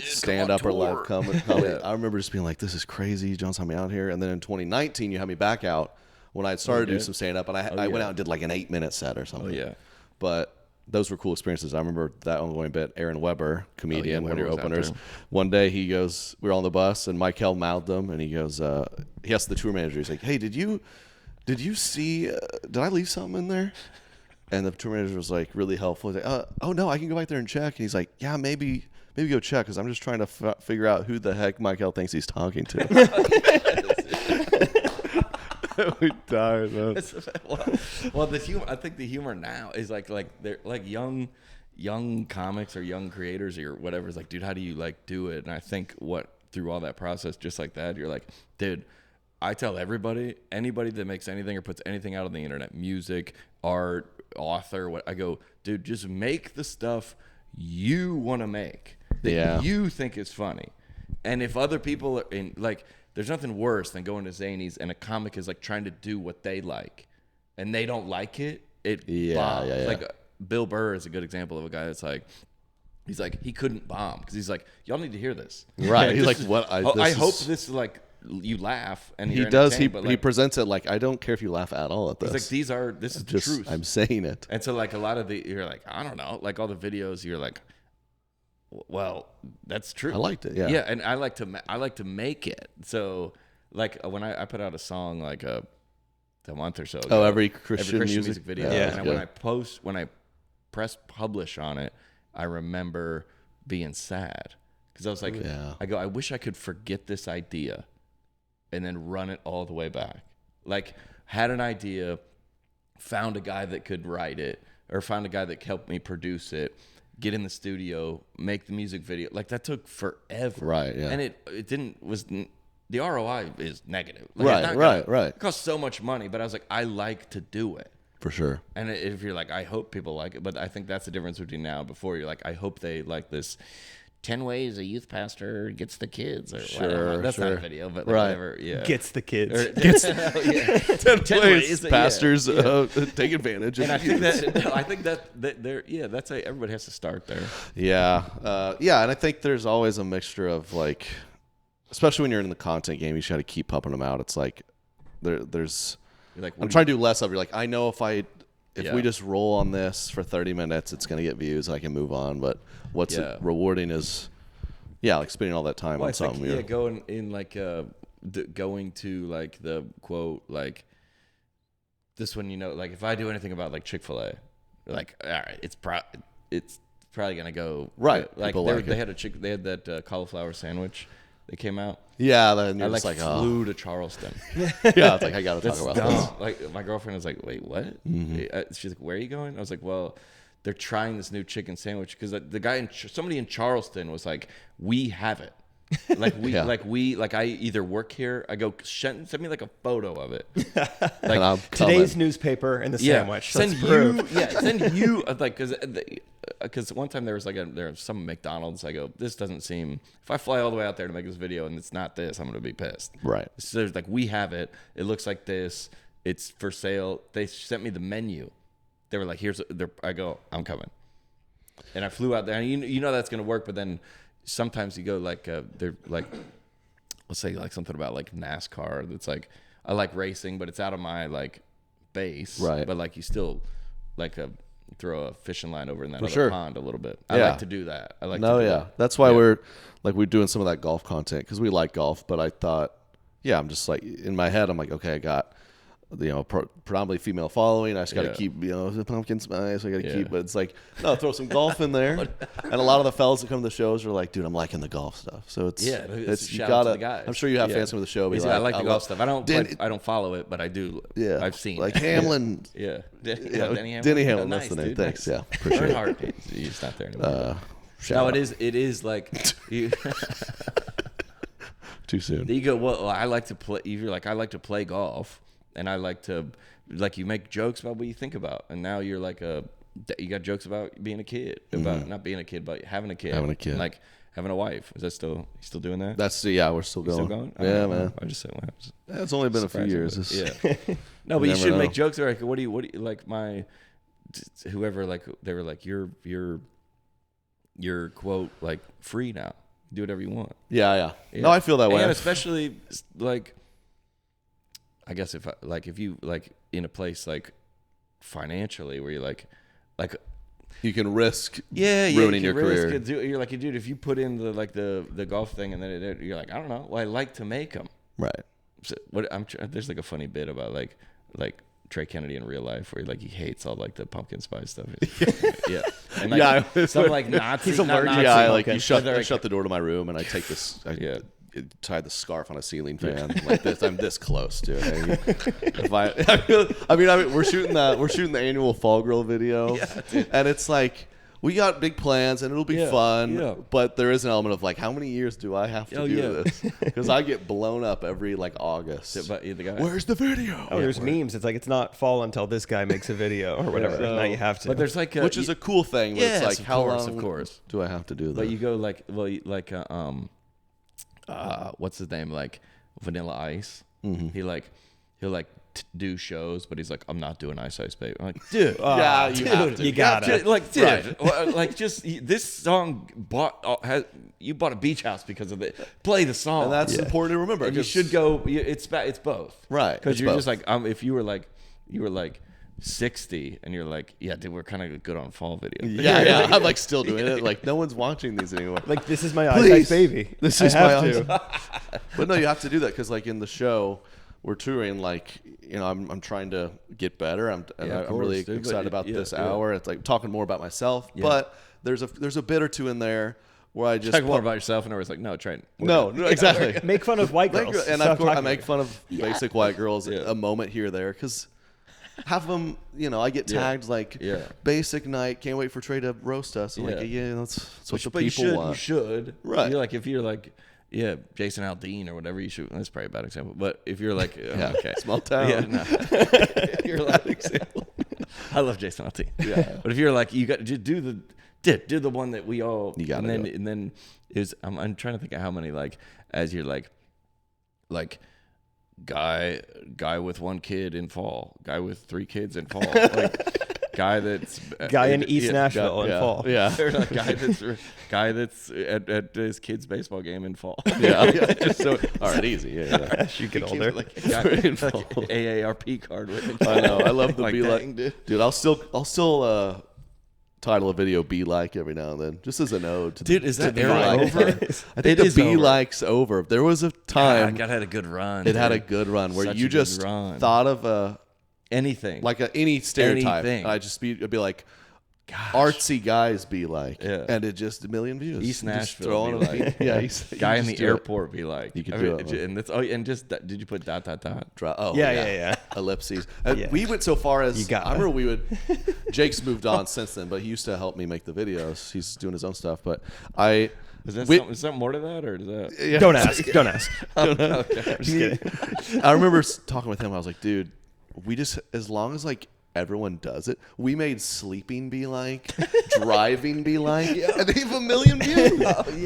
stand up or live comedy. I remember just being like, "This is crazy." John's had me out here, and then in 2019, you had me back out when I had started to do some stand up, and I went out and did like an 8-minute set or something. Oh yeah. But those were cool experiences. I remember that ongoing bit. Aaron Weber, comedian, one of your Weber was out openers. there. One day he goes, we were on the bus, and Michael mouthed him, and he goes, he asked the tour manager, he's like, "Hey, did you see? Did I leave something in there?" And the tour manager was like really helpful. He's like, "Oh no, I can go back there and check." And he's like, "Yeah, maybe go check, because I'm just trying to figure out who the heck Michael thinks he's talking to." We died, man. Well, the humor. I think the humor now is like they're like young comics or young creators or whatever. Is like, dude, how do you like do it? And I think through all that process, just like that, you're like, dude, I tell anybody that makes anything or puts anything out on the internet, music, art, author, what I go, dude, just make the stuff you want to make that you think is funny. And if other people are in like. There's nothing worse than going to Zanies and a comic is like trying to do what they like, and they don't like it. Bombs. Like Bill Burr is a good example of a guy that's like, he's like he couldn't bomb because he's like, y'all need to hear this. Right. He's like, "What? I hope this is like you laugh and he you're does. He but like, presents it like, I don't care if you laugh at all at this. he's like this is the truth. I'm saying it. And so like a lot of you're like, I don't know, like all the videos you're like, well, that's true. I liked it. Yeah. Yeah, and I like to make it. So like when I put out a song like a month or so ago. Oh, every Christian music video. Yeah, and when I press publish on it, I remember being sad because I was like, I wish I could forget this idea and then run it all the way back. Like had an idea, found a guy that could write it or found a guy that helped me produce it. Get in the studio, make the music video. Like that took forever. Right, yeah. And the ROI is negative. Like, Right. It costs so much money, but I was like, I like to do it. For sure. And if you're like, I hope people like it, but I think that's the difference between now and before. You're like, I hope they like this 10 ways a youth pastor gets the kids or whatever. That's not a video, but like whatever. Yeah. Gets the kids. Or, gets 10 ways pastors take advantage of and I think that they're that's how everybody has to start there. Yeah. And I think there's always a mixture of like, especially when you're in the content game, you just got to keep pumping them out. It's like there's Like, I'm trying to do less of it. Like, I know if we just roll on this for 30 minutes, it's going to get views and I can move on. But what's rewarding is, like spending all that time on something. Going in like going to like the quote like this one, like if I do anything about like Chick-fil-A, like all right, it's probably gonna go right. Like they had that cauliflower sandwich. They came out. Yeah, then I flew to Charleston. Yeah, it's like I gotta talk about this. Like my girlfriend was like, "Wait, what?" Mm-hmm. She's like, "Where are you going?" I was like, "Well, they're trying this new chicken sandwich because the guy somebody in Charleston was like, we have it. Like I either work here. I go send me like a photo of it. Like today's newspaper and the sandwich. Send you like because one time there was some McDonald's. I go, this doesn't seem. If I fly all the way out there to make this video and it's not this, I'm gonna be pissed. Right. So there's like we have it. It looks like this. It's for sale. They sent me the menu. They were like, I go, I'm coming. And I flew out there. And you know that's gonna work, but then sometimes you go like they're like, let's say like something about like NASCAR that's like I like racing, but it's out of my like base, Right. But like you still like throw a fishing line over in that other sure. pond a little bit. I Yeah. like to do that. I like No, to do yeah. that. That's why Yeah. we're doing some of that golf content because we like golf. But I thought, yeah, I'm just like in my head, I'm like, okay, I got predominantly female following. I just got to Yeah. keep the pumpkin spice. I got to Yeah. keep, but it's like no, throw some golf in there. And a lot of the fellas that come to the shows are like, dude, I'm liking the golf stuff. So it's Yeah, it's you shout out to gotta. the guys. I'm sure you have Yeah. fans come to the show. Be I like the love- golf stuff. I don't Dan- I don't follow it, but I do. Yeah, I've seen like it. Hamlin. Yeah, Denny Denny Hamlin, Oh, that's the name. dude, Thanks. nice. Yeah, appreciate it. Earnhardt, he's not there anymore. Shout No, out. it is like you. Too soon. You go, well, I like to play. You're like, I like to play golf, and I like to, like, you make jokes about what you think about, and now you're like you got jokes about being a kid, about not being a kid, but having a kid, like having a wife. Is that still doing that? That's we're still going. Still going? Yeah, man. I just said, well, It's only been a few years. Yeah. No, but you never should know. make jokes. They're like, what do you like whoever, like, they were like, you're quote, like, free now. Do whatever you want. Yeah. Yeah. No, I feel that way. And especially like, I guess if you like in a place like financially where you're like you can risk you ruining your can risk career. it. You're like, dude, if you put in the golf thing and then you're like, I don't know, well, I like to make them. Right. So there's like a funny bit about like Trey Kennedy in real life where he hates all like the pumpkin spice stuff. Yeah. And like, some like Nazi. He's allergic. Nazi Yeah, I pumpkin. you shut They're I shut the door to my room and I take this. Yeah. Tie the scarf on a ceiling fan like this. I'm this close to it. I mean, we're shooting the annual Fall Grill video, and it's like we got big plans and it'll be fun. yeah. But there is an element of like, how many years do I have to do this? Because I get blown up every like August. But the guy. Where's the video? Oh, there's memes. It's like it's not fall until this guy makes a video or whatever. Now you have to. But there's like Which is a cool thing. But Yes, it's like, of how course, long of course. do I have to do that? But you go like, what's his name? Like Vanilla Ice. Mm-hmm. He'll like do shows, but he's like, I'm not doing Ice Ice Baby. I'm like, dude, yeah, you have to. you gotta. like just this song you bought a beach house because of it. Play the song, And that's important to remember. And you 'cause- should go. It's both, Right, Because it's you're both. just like, if you were like 60 and you're like, yeah, dude, we're kind of good on fall videos. Yeah. I'm like still doing it. Like no one's watching these anymore. Like this is my Please. eyesight baby. This I is have my to. But no, you have to do that because, like, in the show, we're touring. Like, I'm trying to get better. I'm of really course, dude, excited but about yeah, this yeah. hour. It's like talking more about myself. But there's a bit or two in there where I just Talk more about yourself, and I was like, no, Trent. no, exactly. Make fun of white girls. And Stop of course, I talking make about fun of basic white girls Yeah. a moment here or there because. Half of them, I get tagged like basic night. Can't wait for Trey to roast us. I'm like, that's what the But people want. You should. Right. You're like, if you're like, Jason Aldean or whatever, you should. That's probably a bad example. But if you're like, okay, small town. Yeah, no. You're like, I love Jason Aldean. Yeah. But if you're like, you got to do the one that we all. You got to. And then is I'm trying to think of how many as you're like. Guy with one kid in fall, guy with 3 kids in fall, like guy that's Guy in East Nashville in fall. Yeah. Or like guy that's at his kid's baseball game in fall. Yeah. Just so all right, easy. Yeah. As you get older. Like a guy In with like fall. AARP card with it. I know. I love the Like, be dang, like, dude. dude. I'll still title a video "Be Like" every now and then, just as an ode to. Dude, is to that the era Be Like. over? I think It the is "Be over. Like's" over. There was a time God had a good run. it had a dude. good run where Such you a good just run. thought of anything any stereotype, Anything. and it'd be like. Artsy guys be like, Yeah. and it just a million views. East Just Nashville throwing be them- like. yeah, guy you in just the do it. airport be like. You could I do mean, it. and that's and just did you put ... Oh Yeah. ellipses. Yeah. We went so far as You got I remember we would. Jake's moved on since then, but he used to help me make the videos. He's doing his own stuff, but Is that more to that, or is that? yeah. Don't ask. Don't ask. Okay. I'm just kidding. I remember talking with him. I was like, dude, we just as long as like everyone does it. We made sleeping be like, driving be like, and they have 1 million views.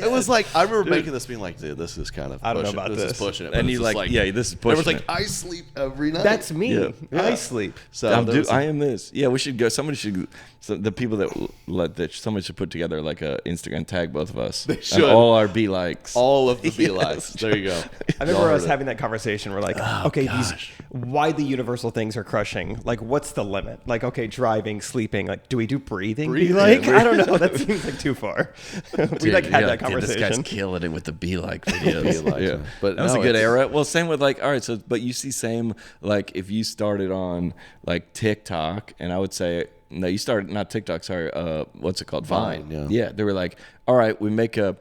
It was like, I remember making this being like, dude, this is kind of I don't know pushing, about this this. is pushing it. And But you it's like, just yeah, this is pushing everyone's it. like, I sleep every night. That's me. Yeah. I sleep. So I am this. Yeah, we should go. Somebody should. So the people that somebody should put together like a Instagram tag both of us. They should. And all our be likes. all of the be Yes. likes. There you go. I remember us having that conversation. We're like, okay, why the universal things are crushing? Like, what's the limit? Like, okay, driving, sleeping. Like, do we do breathing? Breathing. Like, I don't know. That seems like too far. We like had that Dude, conversation. this guy's killing it with the be like videos. Be like, yeah, but that was no, a good it's- era. Well, same with like, all right, so but you see, same like if you started on like TikTok, and I would say. No, you started not TikTok. Sorry, what's it called? Vine, Yeah, they were like, all right, we make a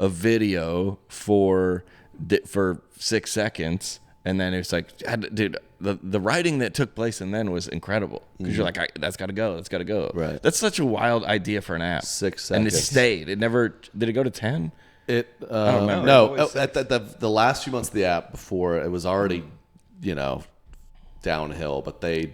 video for 6 seconds, and then it's like, dude, the writing that took place and then was incredible because you're like, that's got to go, that's got to go. Right. That's such a wild idea for an app. 6 and it seconds. stayed. It never did. It go to 10? It remember. no Always at the last few months of the app before it was already downhill, but they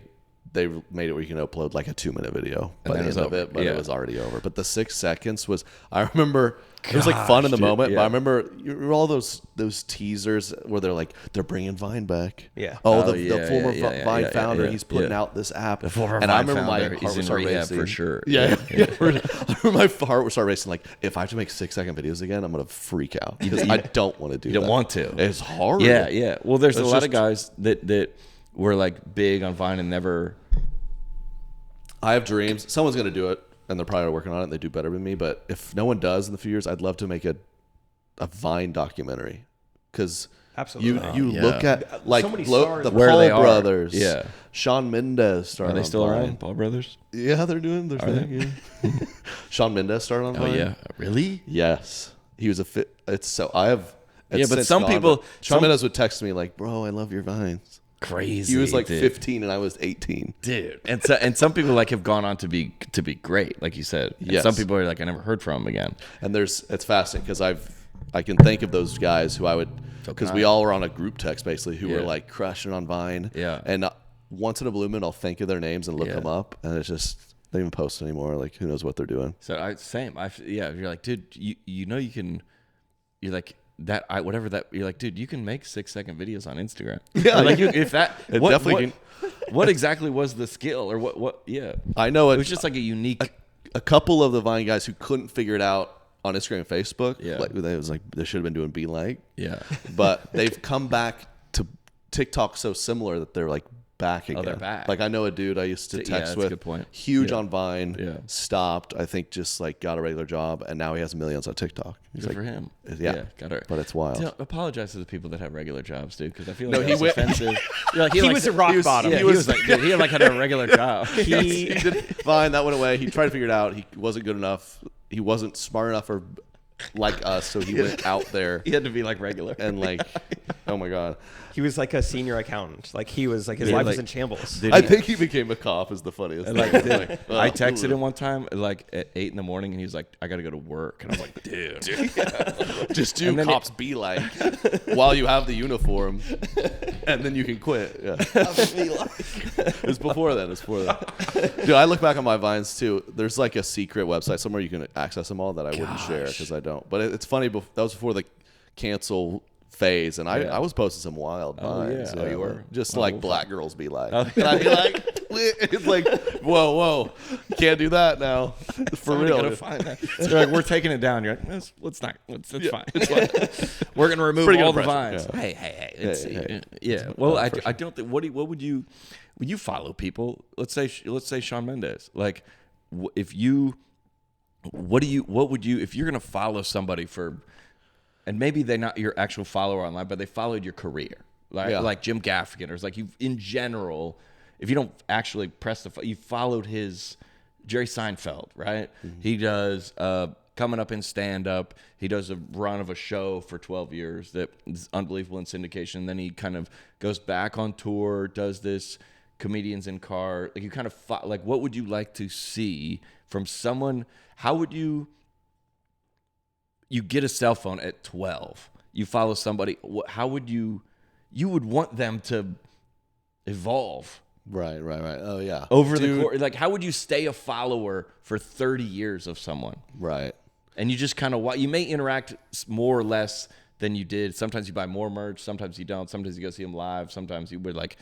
made it where you can upload like a 2-minute video by then the it was end of over. it, but Yeah. it was already over. But the 6 seconds was, I remember it was like fun in the dude, moment, but yeah. I remember all those teasers where they're like, they're bringing Vine back. Yeah. Oh, Oh, the former Vine founder, he's putting yeah. out this app. The former and I Vine remember my founder, heart he's would in start rehab racing. for sure. Yeah. I remember my heart would start racing. Like, if I have to make 6-second videos again, I'm gonna freak out because I don't want to do. You don't that. want to. It's hard. Yeah, yeah. Well, there's a It's lot of just- guys that were like big on Vine and never. I have dreams. Someone's going to do it, and they're probably working on it, and they do better than me. But if no one does in the few years, I'd love to make a Vine documentary. Because Absolutely. you Yeah. look at, like, So many stars the where Paul they are. brothers. Yeah. Shawn Mendes started Are they on still Vine. around, Paul Brothers? Yeah, they're doing their thing. Yeah. Shawn Mendes started on Oh Vine. yeah, really? Yes. He was a fit. It's so, I have. Yeah, it's but since some gone, people- but Shawn some- Mendes would text me, like, bro, I love your Vines. Crazy. He was like dude. 15 and I was 18. Dude, and some people like have gone on to be great, like you said. And Yes. some people are like, I never heard from him again. And it's fascinating because I can think of those guys who I would, because we all were on a group text basically who were Yeah. like crushing on Vine. Yeah. And once in a blue moon, I'll think of their names and look Yeah. them up, and it's just they don't even post anymore. Like, who knows what they're doing? So same. You're like, dude, you know you can. You're like that. Whatever that. You're like, dude, you can make 6-second videos on Instagram. Yeah. Like if that. It what, definitely what exactly was the skill or what? Yeah. I know It was just like a unique. a couple of the Vine guys who couldn't figure it out on Instagram and Facebook. Yeah. Like, it was like they should have been doing Be Like, Yeah. but they've come back to TikTok so similar that they're like back again. they're back. Like, I know a dude I used to Yeah, text that's a with, good point. huge Yeah. on Vine, Yeah. stopped. I think just like got a regular job, and now he has millions on TikTok. He's Good like, for him. Yeah. got it. But it's wild. Apologize to the people that have regular jobs, dude, because I feel No, like he that's went- offensive. You're like, He like, was at rock bottom. Yeah, he was like, dude, he like had a regular job. He did fine. That went away. He tried to figure it out. He wasn't good enough. He wasn't smart enough or like us, so he went out there He had to be like regular. and like, oh my god. He was like a senior accountant. Like he was like his Yeah, life like- was in shambles. Dude, I he- think he became a cop is the funniest. And like, thing. dude, Like, I texted him one time like at 8 in the morning, and he was like, "I got to go to work," and I was like, "Dude, just do And then cops be like while you have the uniform, and then you can quit. Yeah. It's before then. It's before then. Dude, I look back on my Vines too. There's like a secret website somewhere you can access them all that I wouldn't share because I don't. But it's funny. That was before the cancel phase, and I was posting some wild Vines. yeah. Oh, you were? Just Oh, like well, black girls be like, and I'd be like, it's like, whoa, you can't do that now. For somebody real. gotta find that." They're like, "We're taking it down." You're like, "It's fine. It's fine. It's fine. We're gonna remove Pretty good all the impression, vines." Hey. It's, Hey. Yeah. Well, I don't think. What would you? Would you follow people? Let's say Shawn Mendes. Like, if you, what would you? If you're gonna follow somebody for, and maybe they're not your actual follower online, but they followed your career, like Jim Gaffigan, or it's like you in general. If you don't actually press you followed his Jerry Seinfeld, right? Mm-hmm. He does coming up in stand up. He does a run of a show for 12 years that is unbelievable in syndication. Then he kind of goes back on tour, does this comedians in car. Like you kind of like, what would you like to see from someone? How would you get a cell phone at 12? You follow somebody. How would you would want them to evolve? Right. Oh yeah. Over the course, like, how would you stay a follower for 30 years of someone? Right. And you just kind of, you may interact more or less than you did. Sometimes you buy more merch. Sometimes you don't. Sometimes you go see them live. Sometimes you would like.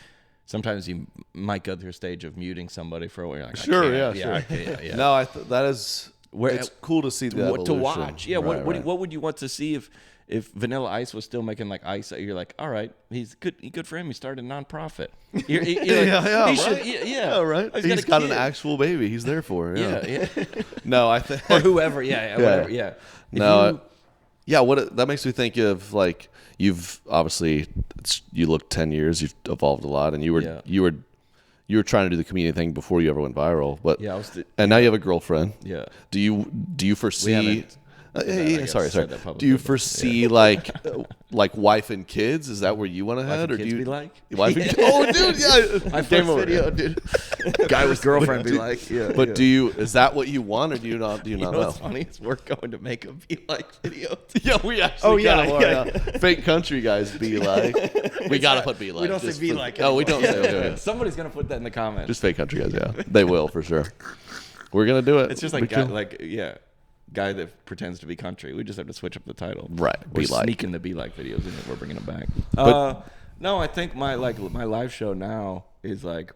Sometimes you might go through a stage of muting somebody for a while. You're like, Sure. Yeah. No, that is. It's cool to see the evolution. To watch. Yeah. Right, What would you want to see if Vanilla Ice was still making like ice? You're like, all right, he's good. Good for him. He started a nonprofit. You're like, Yeah, right. He's got an actual baby. He's there for her. Yeah. No, I think or whoever. Whatever. Yeah. That makes me think of like you've obviously you look 10 years. You've evolved a lot, and you were trying to do the comedian thing before you ever went viral. But and now you have a girlfriend. Yeah. Do you foresee? Sorry. Do you foresee like wife and kids? Is that where you want to head, or do you be like wife and kids? Oh, dude, yeah. My first video, dude. Guy with girlfriend be like, yeah. But do you? Is that what you want, or do you not? Do you not know? What's funny is we're going to make a be like video. Yeah, we actually. Fake country guys be like. We gotta put be like. We don't say be like. Oh, we don't say. Somebody's gonna put that in the comments. Just fake country guys. Yeah, they will for sure. We're gonna do it. It's just like guy that pretends to be country. We just have to switch up the title. Right. We're sneaking the be like videos in. We're bringing them back. But no, I think my live show now is like,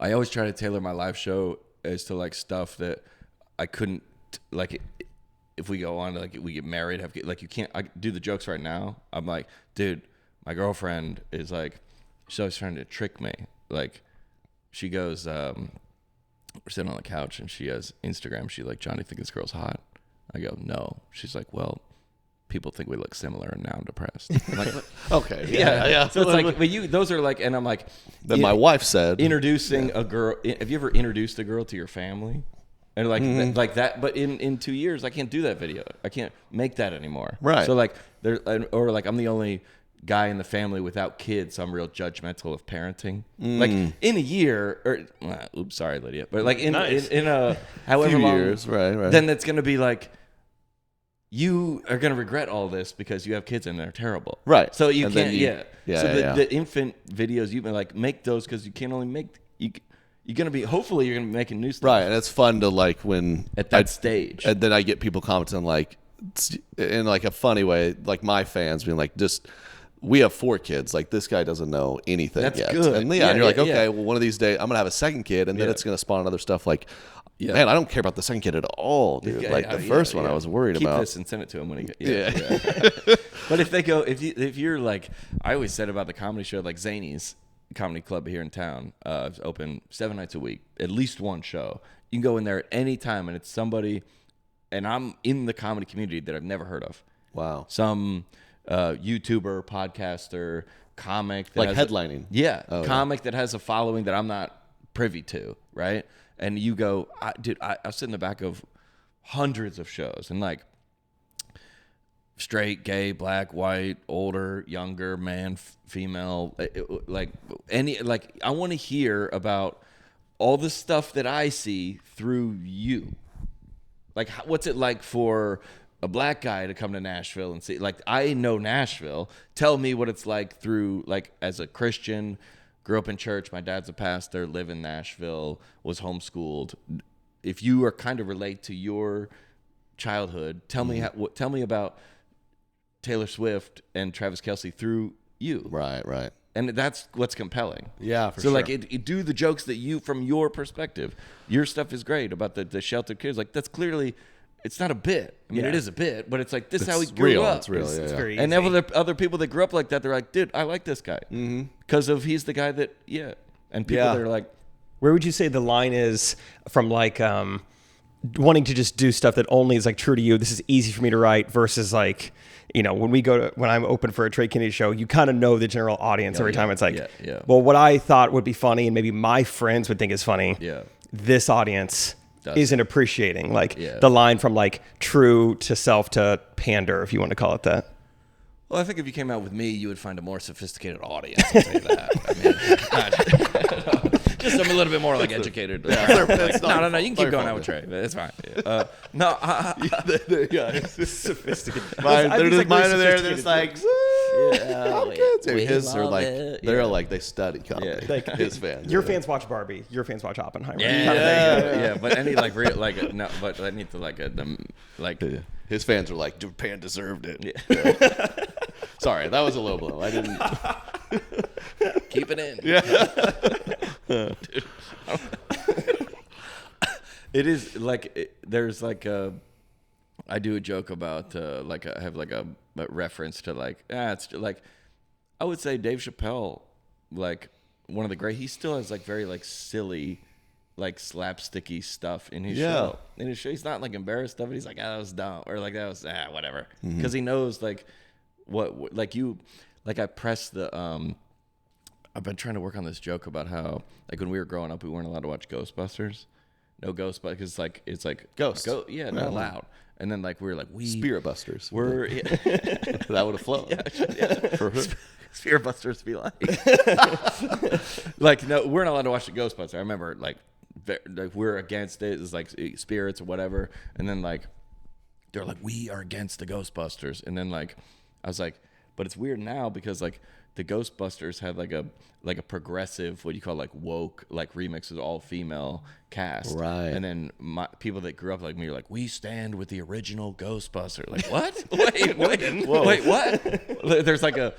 I always try to tailor my live show as to like stuff that I couldn't like. If we go on, like we get married, you can't. I do the jokes right now. I'm like, dude, my girlfriend is like, she's always trying to trick me. Like, she goes, we're sitting on the couch and she has Instagram. She's like, Johnny, think this girl's hot? I go, no. She's like, well, people think we look similar and now I'm depressed. I'm like, okay. Yeah. So it's like, but those are like, and I'm like, that my wife said. Introducing a girl. Have you ever introduced a girl to your family? And like that, but in 2 years, I can't do that video. I can't make that anymore. Right. So like, or like I'm the only guy in the family without kids, so I'm real judgmental of parenting. Like in a year, or sorry, Lydia, but like in a however long years, right. Then it's gonna be like, you are gonna regret all this because you have kids and they're terrible, right? So you can't, So the infant videos, you like make those because you can only make you. You're gonna be. Hopefully, you're gonna be making new stuff, right? And it's fun to like when at that stage, and then I get people commenting like in like a funny way, like my fans being like, just. We have 4 kids. Like, this guy doesn't know anything That's yet. good. And and you're like, okay, well, one of these days I'm gonna have a second kid, and then it's gonna spawn other stuff. Like, man, I don't care about the second kid at all, dude. Like the first one, I was worried about. Keep this and send it to him when he. But if they go, if you're like, I always said about the comedy show, like Zany's comedy club here in town, it's open 7 nights a week, at least one show. You can go in there at any time, and it's somebody, and I'm in the comedy community that I've never heard of. Wow. Some YouTuber, podcaster, comic that like headlining. Comic that has a following that I'm not privy to, right? And you go, I sit in the back of hundreds of shows, and like straight, gay, black, white, older, younger, man, female, like any, like I want to hear about all the stuff that I see through you. Like, what's it like for a black guy to come to Nashville and see, like, I know Nashville. Tell me what it's like through, like, as a Christian, grew up in church. My dad's a pastor, live in Nashville, was homeschooled. If you are kind of relate to your childhood, tell me tell me about Taylor Swift and Travis Kelce through you. Right. And that's what's compelling. Yeah, for sure. So, like, it do the jokes that you, from your perspective, your stuff is great about the sheltered kids. Like, that's clearly, it's not a bit. I mean, it is a bit, but it's like, this is how we grew up. It's real. It's very and easy. other people that grew up like that, they're like, dude, I like this guy. Because of he's the guy that, And people that are like, where would you say the line is from, like, wanting to just do stuff that only is like true to you? This is easy for me to write versus like, you know, when I'm open for a Trey Kennedy show, you kind of know the general audience every time. It's like, well, what I thought would be funny and maybe my friends would think is funny. This audience isn't appreciating like the line from like true to self to pander, if you want to call it that. Well, I think if you came out with me, you would find a more sophisticated audience. I'll tell you that. I mean, Just I'm a little bit more like educated. No. You can keep going out with Trey. It's fine. No. Yeah, it's Sophisticated. mine. I They're think just it's like mine very are there. They're just like, Yeah, his are like they're Yeah. like they study comedy. Yeah. His fans. Your fans watch Barbie. Your fans watch Oppenheimer. Yeah. But any like real like no. But I need to like Yeah. His fans are like, Japan deserved it. Yeah. Sorry, that was a low blow. I didn't. keep it in. Yeah. It is like there's like I do a joke about like I have like a reference to like it's like I would say Dave Chappelle, like one of the great. He still has like very like silly, like slapsticky stuff in his show. In his show, he's not like embarrassed of it. He's like, that was dumb, or like that was whatever, because he knows like what like you like. I press the I've been trying to work on this joke about how like when we were growing up, we weren't allowed to watch Ghostbusters. No Ghostbusters, because it's like Ghost. Yeah, not allowed. And then like we were like Spirit Busters. We're That would have flown. For Spirit Busters be like like no, we're not allowed to watch the Ghostbusters. I remember like we're against it. It's like spirits or whatever. And then like they're like, we are against the Ghostbusters. And then like I was like, but it's weird now because like the Ghostbusters had like a progressive, what do you call like woke, like remixes, all female cast. Right. And then people that grew up like me are like, we stand with the original Ghostbuster. Like, what? wait, what? There's like a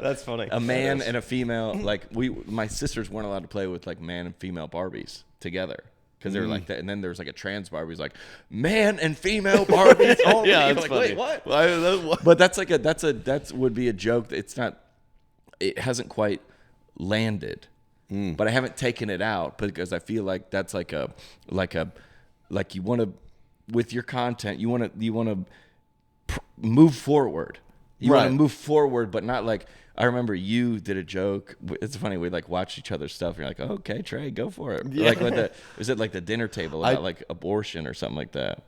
That's funny. A man and a female. Like my sisters weren't allowed to play with like man and female Barbies together. Because they were like that, and then there's like a trans Barbie who's like, man and female Barbies only. Yeah, You're that's like, funny. wait, what? But that would be a joke. It's not. It hasn't quite landed, but I haven't taken it out because I feel like that's like you want to, with your content, you want to move forward. You want to move forward, but not like. I remember you did a joke. It's funny. We like watched each other's stuff. And you're like, oh, okay, Trey, go for it. Yeah. Like was it like the dinner table about like abortion or something like that?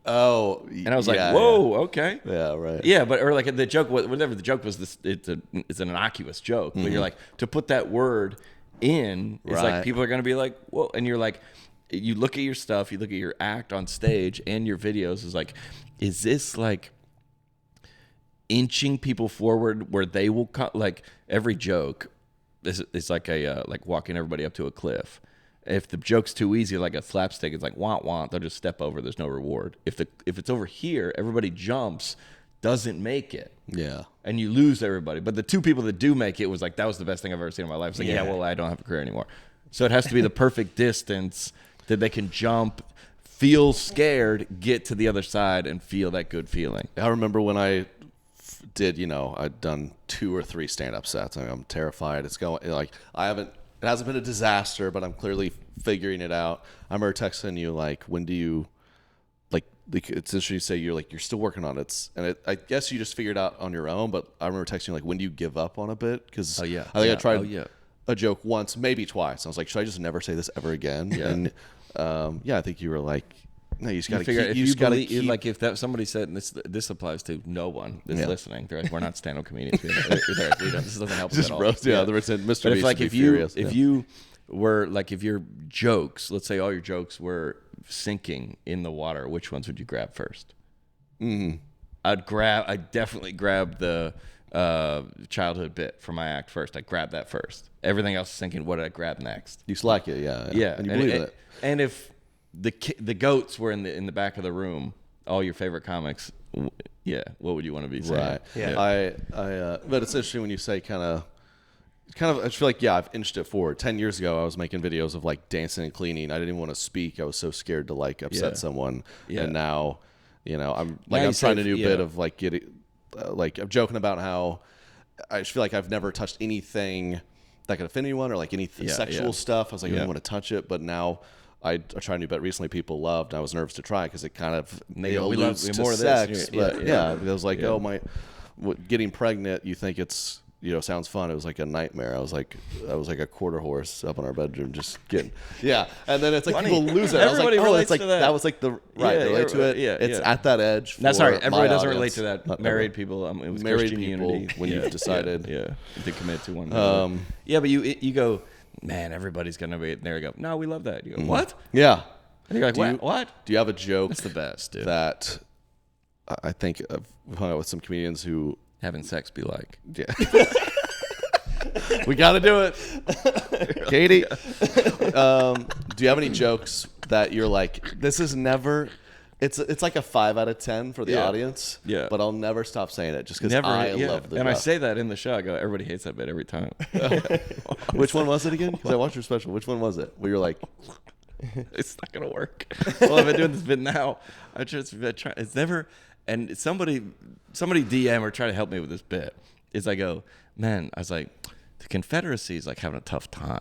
Oh, and I was like, whoa, okay. Yeah, right. Yeah, but or like the joke, whatever the joke was, it's an innocuous joke. But you're like, to put that word in, it's like people are going to be like, whoa. And you're like, you look at your stuff, you look at your act on stage and your videos, is like, is this like inching people forward where they will like every joke is like a like walking everybody up to a cliff. If the joke's too easy, like a slapstick, it's like wah, they'll just step over. There's no reward. If it's over here, everybody jumps, doesn't make it. Yeah. And you lose everybody. But the two people that do make it was like, that was the best thing I've ever seen in my life. It's like, well, I don't have a career anymore. So it has to be the perfect distance that they can jump, feel scared, get to the other side, and feel that good feeling. I remember when I did, I'd done 2 or 3 stand-up sets. I mean, I'm terrified. It's going like it hasn't been a disaster, but I'm clearly figuring it out. I remember texting you like, when do you like it's interesting you say you're still working on it, and I guess you just figured it out on your own. But I remember texting you like, when do you give up on a bit? Because I think I tried a joke once, maybe twice. I was like, should I just never say this ever again? Yeah. And I think you were like, no, you just got to keep. You just got to keep. Like if somebody said, and this applies to no one that's listening. They're like, we're not stand-up comedians. This doesn't help us at all. Mr. But Beast if you were like, if your jokes, let's say all your jokes were sinking in the water, which ones would you grab first? I'd definitely grab the childhood bit for my act first. I grab that first. Everything else is sinking. What did I grab next? You slack it, yeah. And you believe it. And if the goats were in the back of the room, all your favorite comics, what would you want to be saying? Right. Yeah. But it's interesting when you say kind of. I just feel like I've inched it forward. 10 years ago, I was making videos of like dancing and cleaning. I didn't even want to speak. I was so scared to like upset someone. Yeah. And now, I'm trying to do a bit of like getting, like I'm joking about how I just feel like I've never touched anything that could offend anyone or like any sexual stuff. I was like, I don't want to touch it, but now. I tried to do, but recently people loved. And I was nervous to try because it kind of alludes to more sex. But it was like, getting pregnant. You think it's sounds fun. It was like a nightmare. I was like a quarter horse up in our bedroom, just getting And then it's like people lose it. Everybody relates to that. That was like the they relate to it. It's at that edge. That's sorry. Everybody doesn't relate to that. Married people. It was married Christian people unity when you've decided to commit to one. But you go. man, everybody's gonna be there. You go, no, we love that. You go, what? Yeah. And you're like, what? Do you have a joke That's the best, dude. that I think I've hung out with some comedians who Having sex be like. Yeah. We got to do it. Katie, do you have any jokes that you're like, this is never, it's like a 5 out of 10 for the audience. Yeah. But I'll never stop saying it just because I love the And I bit. say that in the show. I go, everybody hates that bit every time. Which one was it again? Because I watched your special. Which one was it? Where you're like, It's not gonna work. Well, I've been doing this bit now. It's never. And somebody DM or try to help me with this bit. Is I go, man. I was like, the Confederacy is like having a tough time.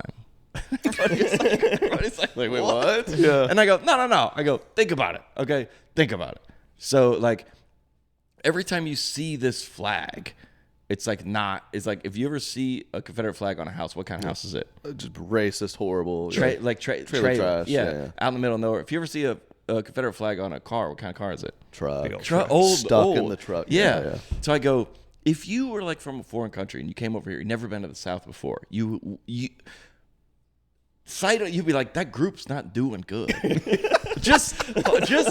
everybody's like, wait, what? Yeah. And I go, no. I go, think about it. Okay, think about it. So like, every time you see this flag, it's like if you ever see a Confederate flag on a house, what kind of house is it? just racist, horrible. Trailer trash. Yeah, out in the middle of nowhere. If you ever see a Confederate flag on a car, what kind of car is it? Truck. Old, Stuck in the truck. Yeah. So I go, if you were like from a foreign country and you came over here, you've never been to the South before, you'd be like, that group's not doing good. just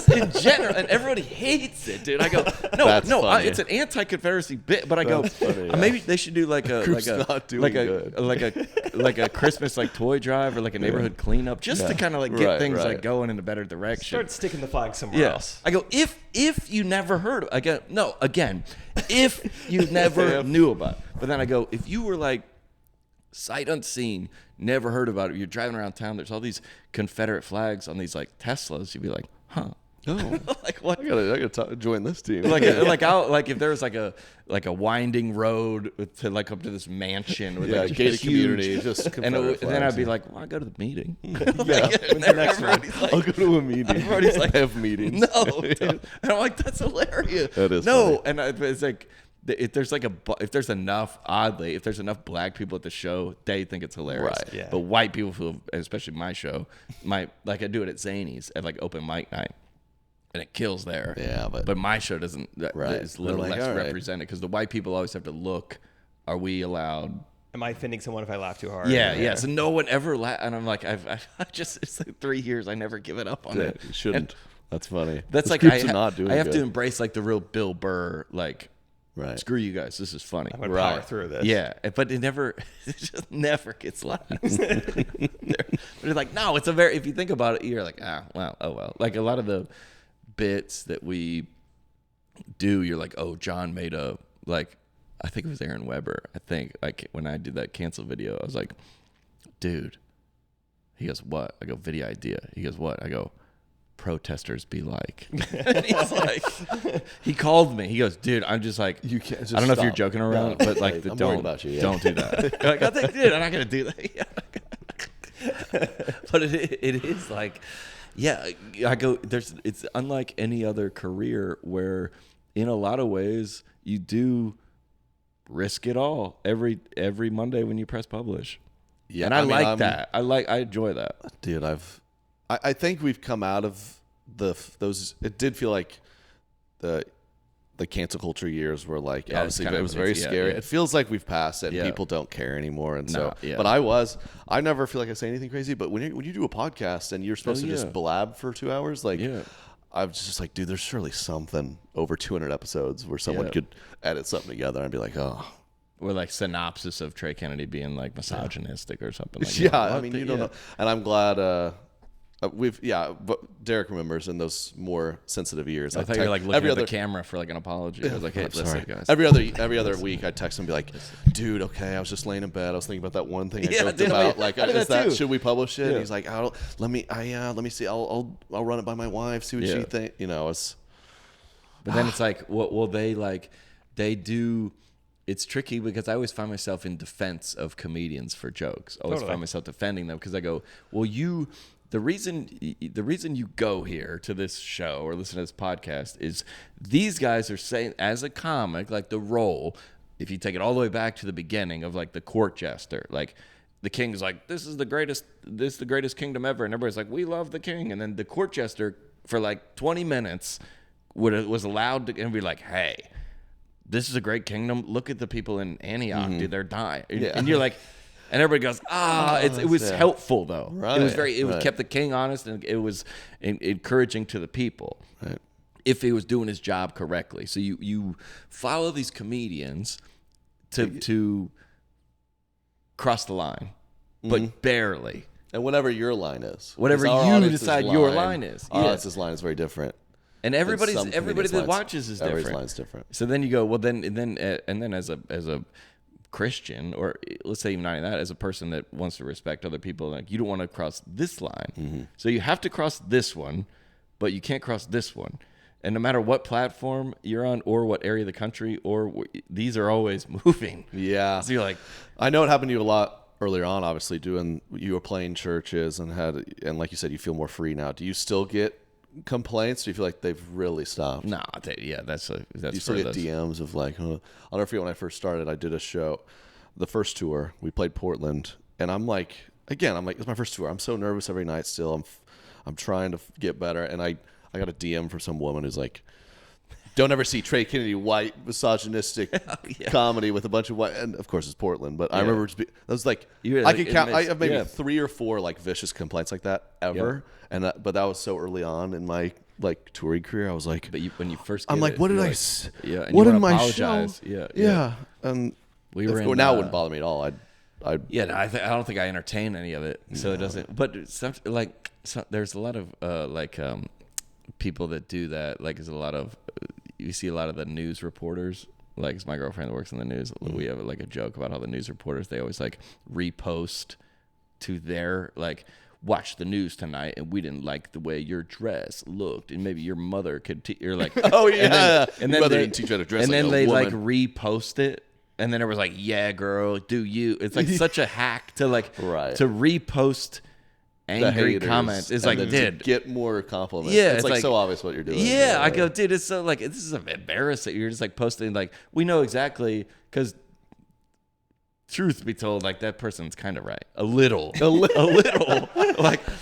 in general, and everybody hates it, dude. I go, it's an anti-Confederacy bit, but I go, maybe they should do like a Christmas like toy drive or like a neighborhood cleanup, just to kind of like get things like going in a better direction. Start sticking the flag somewhere else. I go, if you never heard if you never knew about it. But then I go, if you were like sight unseen, never heard about it, you're driving around town, there's all these Confederate flags on these like Teslas, you'd be like, huh. Oh, like what? I gotta join this team. Like if there was like a winding road to like up to this mansion with like gated community, just and then I'd be like, well, I go to the meeting. When's the next one? I'll go to a meeting. Everybody's like, I have meetings. No, dude. And I'm like, that's hilarious. That is no, funny. and it's like, if there's enough black people at the show, they think it's hilarious. Right. Yeah. But white people feel, especially my show, like I do it at Zany's at like open mic night, and it kills there. Yeah, but my show doesn't. It's a little They're like, less all right. represented because the white people always have to look. Are we allowed? Am I offending someone if I laugh too hard? Yeah. So no one ever and I'm like, I just, it's like 3 years. I never give it up on it. You shouldn't. That's funny. That's Those like groups are not doing I have good. to embrace like the real Bill Burr, like, Right. screw you guys, this is funny. I'm gonna power through this. Yeah, but it just never gets laughs. They're like, no, it's if you think about it, you're like, oh well. Like a lot of the bits that we do, you're like, oh, John made I think it was Aaron Weber. I think like when I did that cancel video, I was like, dude. He goes, what? I go, video idea. He goes, what? I go, protesters be like. And he's like, he called me. He goes, dude, I'm just like, You can't just I don't know if you're stop. joking around, No, but like, I'm worried don't about you, yeah. don't do that. Like, I think, dude, I'm not gonna do that. But it is like, yeah. I go, it's unlike any other career where, in a lot of ways, you do risk it all every Monday when you press publish. Yeah, And I like that. I enjoy that. Dude, I think we've come out of those. It did feel like the cancel culture years were like, obviously it was very scary. Yeah. It feels like we've passed it. And Yeah. people don't care anymore. And No, so, yeah. but I never feel like I say anything crazy. But when you do a podcast and you're supposed to just blab for 2 hours, like, I was just like, dude, there's surely something over 200 episodes where someone could edit something together and be like, oh. Or like synopsis of Trey Kennedy being like misogynistic or something like Yeah, that. I mean, you don't know. And I'm glad but Derek remembers in those more sensitive years. I thought you were like looking at the camera for like an apology. I was like, hey, listen, guys. Every other week, I'd text him and be like, dude, okay, I was just laying in bed. I was thinking about that one thing I joked about. Like, I did is that too. should we publish it? And he's like, let me see. I'll run it by my wife, see what she thinks. You know, it's. But then it's like, well, they do. It's tricky because I always find myself in defense of comedians for jokes. I always find myself defending them because I go, well, the reason you go here to this show or listen to this podcast is these guys are saying, as a comic, like the role, if you take it all the way back to the beginning of like the court jester, like the king's like, this is the greatest kingdom ever, and everybody's like, we love the king, and then the court jester for like 20 minutes was allowed to and be like, hey, this is a great kingdom. Look at the people in Antioch, dude. They're dying. Yeah. And you're like, And everybody goes, it was helpful though. Right, It was it right. kept the king honest, and it was encouraging to the people. Right. If he was doing his job correctly. So you follow these comedians to cross the line, but barely. And whatever your line is. Whatever 'Cause our you audience's decide your line is. Our Yeah. audience's line is very different. And than everybody some that comedians' lines. watches is different. Everybody's line's different. So then you go, well, then as a Christian, or let's say even not even that, as a person that wants to respect other people, like you don't want to cross this line, so you have to cross this one, but you can't cross this one. And no matter what platform you're on, or what area of the country, these are always moving. Yeah. So you're like, I know it happened to you a lot earlier on, obviously, you were playing churches and like you said, you feel more free now. Do you still get complaints? Do you feel like they've really stopped? nah, that's Do you still get DMs of like, I'll never forget when I first started, I did a show, the first tour, we played Portland, and I'm like, it's my first tour. I'm so nervous every night still. I'm trying to get better. And I got a DM from some woman who's like, don't ever see Trey Kennedy white misogynistic comedy with a bunch of white, and of course it's Portland, but I remember that was like, I could count, I have maybe 3 or 4 like vicious complaints like that ever. And but that was so early on in my like touring career. I was like, but when you first, I'm like, what did I? Yeah, what in my show? Yeah. And We were now it wouldn't bother me at all. I I don't think I entertain any of it, so it doesn't. But there's a lot of people that do that. Like, there's a lot of you see a lot of the news reporters. Like, it's my girlfriend that works in the news. We have like a joke about how the news reporters, they always like repost to their like, watch the news tonight, and we didn't like the way your dress looked, and maybe your mother could. You're like, oh yeah, and then mother they, didn't teach you how to dress and like then a they woman. like repost it, and then it was like, yeah, girl, do you? It's like such a hack to like Right. to repost The angry haters, comments. It's and like, then to dude, get more compliments. Yeah, it's it's like like- so obvious what you're doing. yeah, I go, dude, it's so like, this is embarrassing. You're just like posting, like, we know exactly, because truth be told, like, that person's kind of right. A little.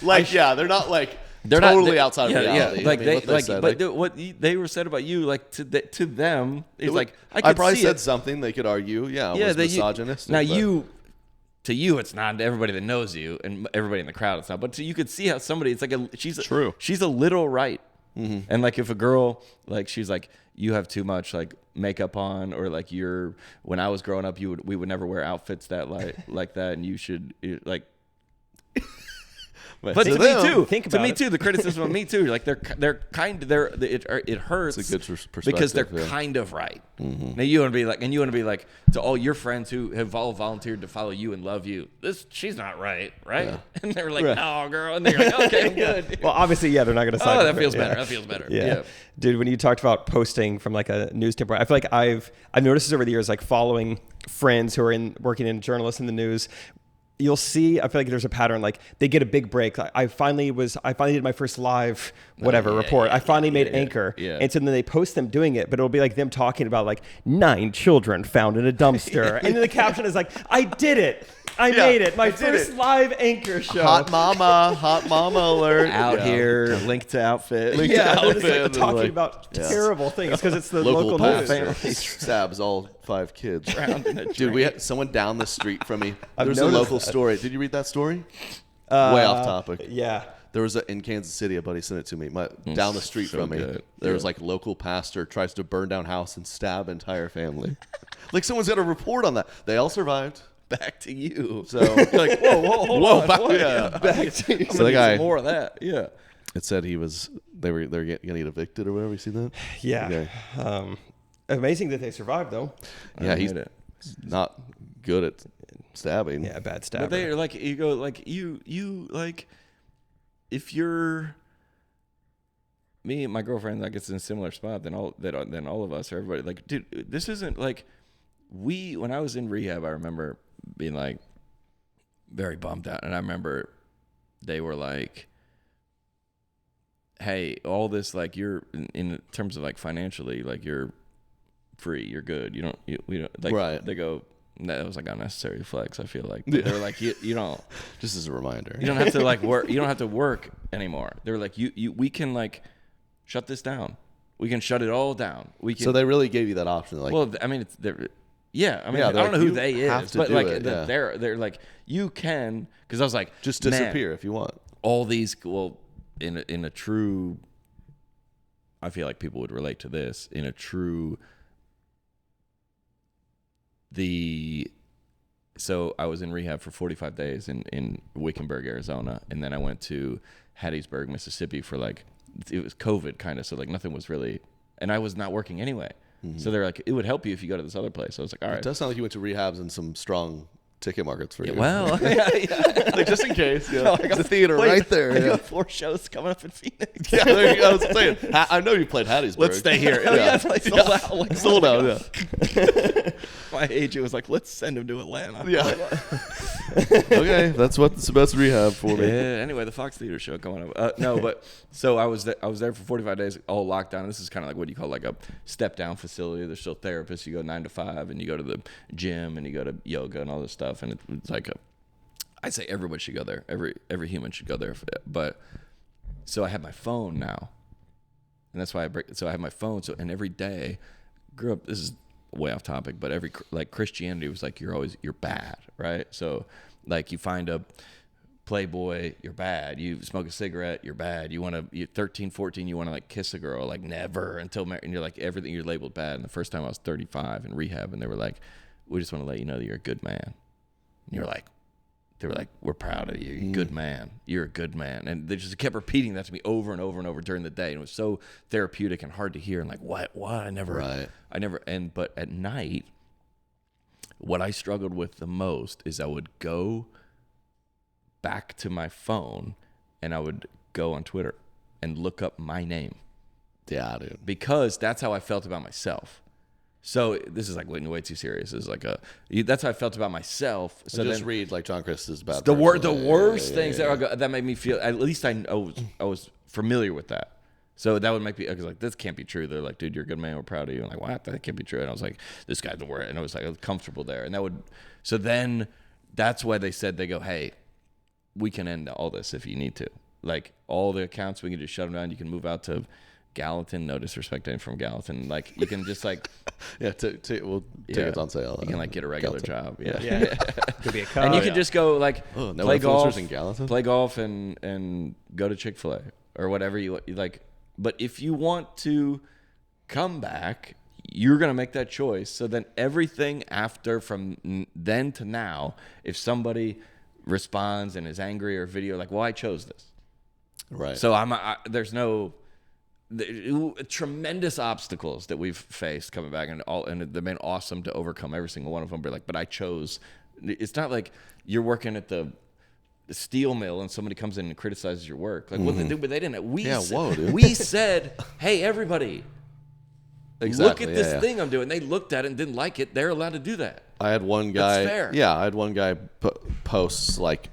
Like, yeah, they're not like they're totally not, outside yeah, of reality. Yeah, like, I mean, what they said, like, what they were said about you, like, to them, it's like, I I could probably see said it. something they could argue. Yeah, was that misogynistic. Now but- to you, it's not everybody that knows you, and everybody in the crowd, it's not. But you could see how somebody, it's like she's a little right, and like if a girl, like, she's like, you have too much like makeup on, or like when I was growing up, we would never wear outfits that like that, and you should like. But to me too. To me too. The criticism of me too. Like it hurts. It's a good perspective, because they're yeah. kind of right. Now you want to be like to all your friends who have all volunteered to follow you and love you. She's not right? Yeah. And they're like, no, girl. And they're like, okay, I'm good. Well, obviously, yeah, they're not going to side. Oh, that with feels it. better. Yeah. That feels better. Yeah. Dude, when you talked about posting from like a news standpoint, I feel like I've noticed this over the years, like following friends who are working in journalists in the news. You'll see, I feel like there's a pattern, like they get a big break. I finally did my first live report. I finally made Anchor. Yeah. And so then they post them doing it, but it'll be like them talking about like 9 children found in a dumpster. And then the caption is like, I did it. I made it. My first live Anchor show. hot mama alert. Out here, link to outfit. Yeah, they're just, like, outfit, talking like- about terrible things because it's the Local local news. pastor stabs all 5 kids. Dude, we had someone down the street from me. There's a noticed local that. story. Did you read that story? Way off topic. Yeah. There was in Kansas City, a buddy sent it to me. Down the street so from me, good. there was like local pastor tries to burn down house and stab entire family. Like someone's got a report on that. They all survived. Back to you. So you're like, hold on, back, back to you. So So the guy, more of that. Yeah. it said they're gonna get evicted or whatever. You see that? Yeah. Okay. Amazing that they survived though. Yeah, I he's made it. not good at stabbing. Yeah, bad stab. But they're like, you go like you like, if you're me and my girlfriend, like, it's in a similar spot than all of us or everybody. Like, dude, this isn't like when I was in rehab, I remember being like very bummed out, and I remember they were like, hey, all this, like, you're in terms of like financially, like, you're free, you're good, we don't like, Right. they go, that was like unnecessary flex, I feel like. But they're like, you don't Just as a reminder. you don't have to like work, you don't have to work anymore. They're like, we can like shut this down, we can shut it all down, we can. So they really gave you that option. Like, well, I mean, Yeah, I mean, Yeah, I don't know like, who you they have is, to but do like it, yeah. they're like you can, because I was like, Just man, disappear if you want. all these, well, in a true, I feel like people would relate to this in a true. So I was in rehab for 45 days in Wickenburg, Arizona, and then I went to Hattiesburg, Mississippi for like, it was COVID kind of, so like nothing was really, and I was not working anyway. So they're like, it would help you if you go to this other place. So I was like, all right. It does sound like you went to rehabs in some strong ticket markets for you. Well, yeah. like just in case. Yeah. I got the theater wait, right there. I Yeah. got 4 shows coming up in Phoenix. Yeah, there you go. I was saying, I know you played Hattiesburg. Let's stay here. Oh, yeah, it's like sold out. Like, Sold out, yeah. my agent was like, let's send him to Atlanta. Yeah. Okay, that's what's the best rehab for me. Yeah. Anyway, the Fox Theater show coming up. No, but so I was there for 45 days, all locked down. This is kind of like what you call like a step down facility. There's still therapists. You go 9 to 5, and you go to the gym, and you go to yoga and all this stuff. And it's like I'd say everybody should go there. Every human should go there. But so I have my phone now, and that's why I have my phone. So and every day, grew up. This is way off topic, but like Christianity was like you're bad, right? So like you find a Playboy, you're bad. You smoke a cigarette, you're bad. You're 13, 14, you want to like kiss a girl, like never until and you're like everything, you're labeled bad. And the first time I was 35 in rehab, and they were like, we just want to let you know that you're a good man. And you're like, they were like, we're proud of you. You're a good man. You're a good man. And they just kept repeating that to me over and over and over during the day. And it was so therapeutic and hard to hear. And like, what? But at night, what I struggled with the most is I would go back to my phone and I would go on Twitter and look up my name. Yeah, dude. Because that's how I felt about myself. So this is like way too serious. It's like that's how I felt about myself. So just then, read like John Crist is bad. the worst things that made me feel. At least I was familiar with that. So that would make me, I was like, this can't be true. They're like, dude, you're a good man. We're proud of you. And I'm like, what? That can't be true. And I was like, this guy's the worst. And I was like, I was comfortable there. And so then that's why they said, they go, hey, we can end all this if you need to. Like all the accounts, we can just shut them down. You can move out to Gallatin. No disrespect to anyone from Gallatin. Like you can just like, tickets on sale. You can like get a regular job. Yeah. Could be a car. And you can just go like no play golf in Gallatin? Play golf and go to Chick-fil-A or whatever you like. But if you want to come back, you're going to make that choice. So then everything after from then to now, if somebody responds and is angry or video like, well, I chose this. Right. So there's no tremendous obstacles that we've faced coming back, and they've been awesome to overcome every single one of them. But I chose. It's not like you're working at the steel mill and somebody comes in and criticizes your work. Like what they do, but they didn't. Dude. We said, hey, everybody, Exactly, look at this thing I'm doing. They looked at it and didn't like it. They're allowed to do that. I had one guy. That's fair. Yeah, I had one guy posts like,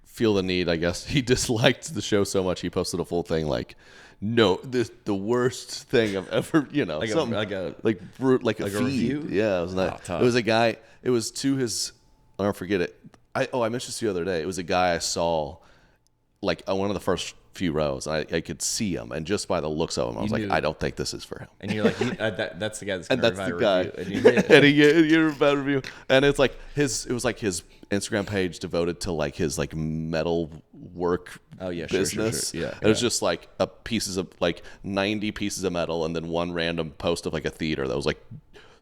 feel the need. I guess he disliked the show so much he posted a full thing like, no, the worst thing I've ever, Like a feed. review? Yeah, it was not. tough. It was a guy. It was to his. I'll never forget it. I mentioned this the other day. It was a guy I saw, like on one of the first few rows. I could see him, and just by the looks of him, I was like, I don't think this is for him. And you're like, that's the guy that's going And to that's write the a guy. review. And you did. And he gave a bad review. And it's like it was like his Instagram page devoted to like his like metal work business. Sure. Yeah. It was just like 90 pieces of metal and then one random post of like a theater that was like,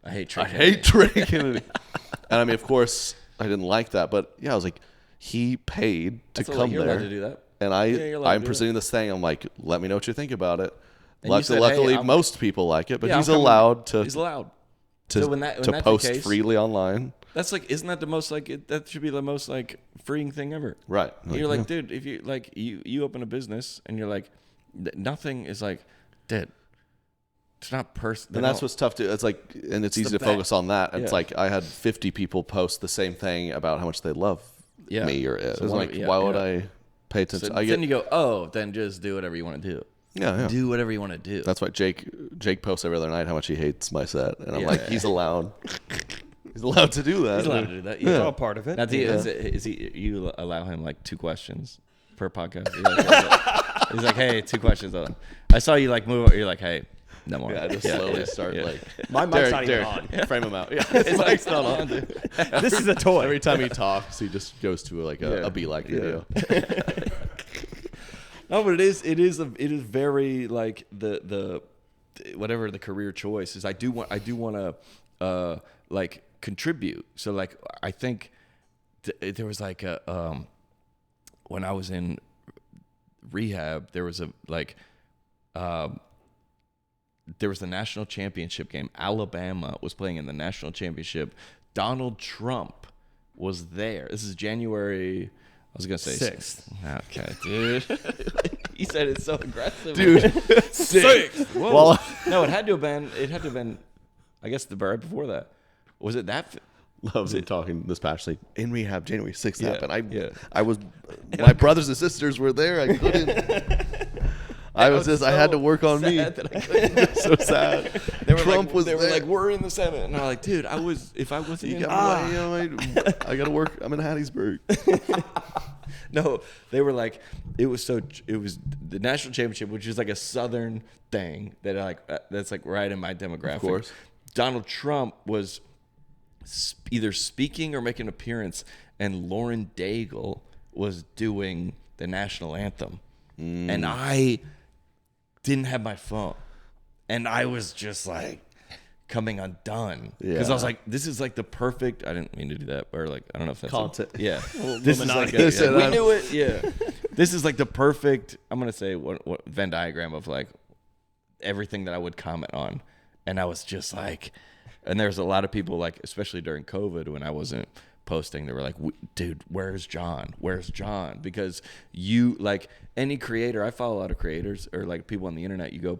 I hate Trey. I hate Trey Kennedy. And I mean, of course, I didn't like that, but yeah, I was like, he paid to come you're there. allowed to do that. And you're allowed I'm to do presenting this thing. I'm like, let me know what you think about it. And you said, Luckily, hey, most people like it, but Yeah, he's I'm coming- allowed to He's allowed. to, So when that's to the post case- freely online. That's like, isn't that the most like that should be the most like freeing thing ever? Right. You're like, dude, if you like you open a business and you're like, nothing is like, dead. It's not personal. And that's what's tough to. It's like, and it's easy to focus on that. It's like I had 50 people post the same thing about how much they love me or it. So It's like, why would I pay attention? So then you go, then just do whatever you want to do. Yeah. Do whatever you want to do. That's why Jake posts every other night how much he hates my set, and I'm like, he's allowed. He's allowed to do that. He's allowed to do that. It's all part of it. Now, is he? You allow him like 2 questions per podcast. He's like, hey, 2 questions. I saw you like move. You're like, hey, No more. Yeah, just slowly start like. My mic's not even on. Frame him out. Yeah, his mic's not on. This is a toy. Every time he talks, he just goes to like a Be Like video. No, but it is very like the whatever the career choice is. I do want to like contribute. So like I think there was like a when I was in rehab, there was a like there was the national championship game. Alabama was playing in the national championship. Donald Trump was there. This is January. I was gonna say 6th. Okay, dude. He said it so aggressive, Dude, 6th. Whoa. Well, No, it had to have been. It had to have been. I guess the right before that. Was it that? loves him talking this passionately. In rehab, January 6th Yeah, happened. yeah. I was, my brothers and sisters were there. I couldn't. I had to work on me. So sad. They were Trump like, was they were there. like, we're in the Senate, and I'm like, dude, if I wasn't in, I got to work. I'm in Hattiesburg. no, they were like, it was the national championship, which is like a Southern thing that's like right in my demographic. Of course. Donald Trump was either speaking or making an appearance, and Lauren Daigle was doing the national anthem, and I didn't have my phone, and I was just like coming undone because I was like, this is like the perfect. I didn't mean to do that, or like I don't know if that's Content. This is like we knew it. Yeah, this is like the perfect. I'm gonna say what Venn diagram of like everything that I would comment on, and I was just like, and there's a lot of people like, especially during COVID when I wasn't posting, they were like, dude, where's John? Where's John? Because you, like any creator, I follow a lot of creators or like people on the internet, you go,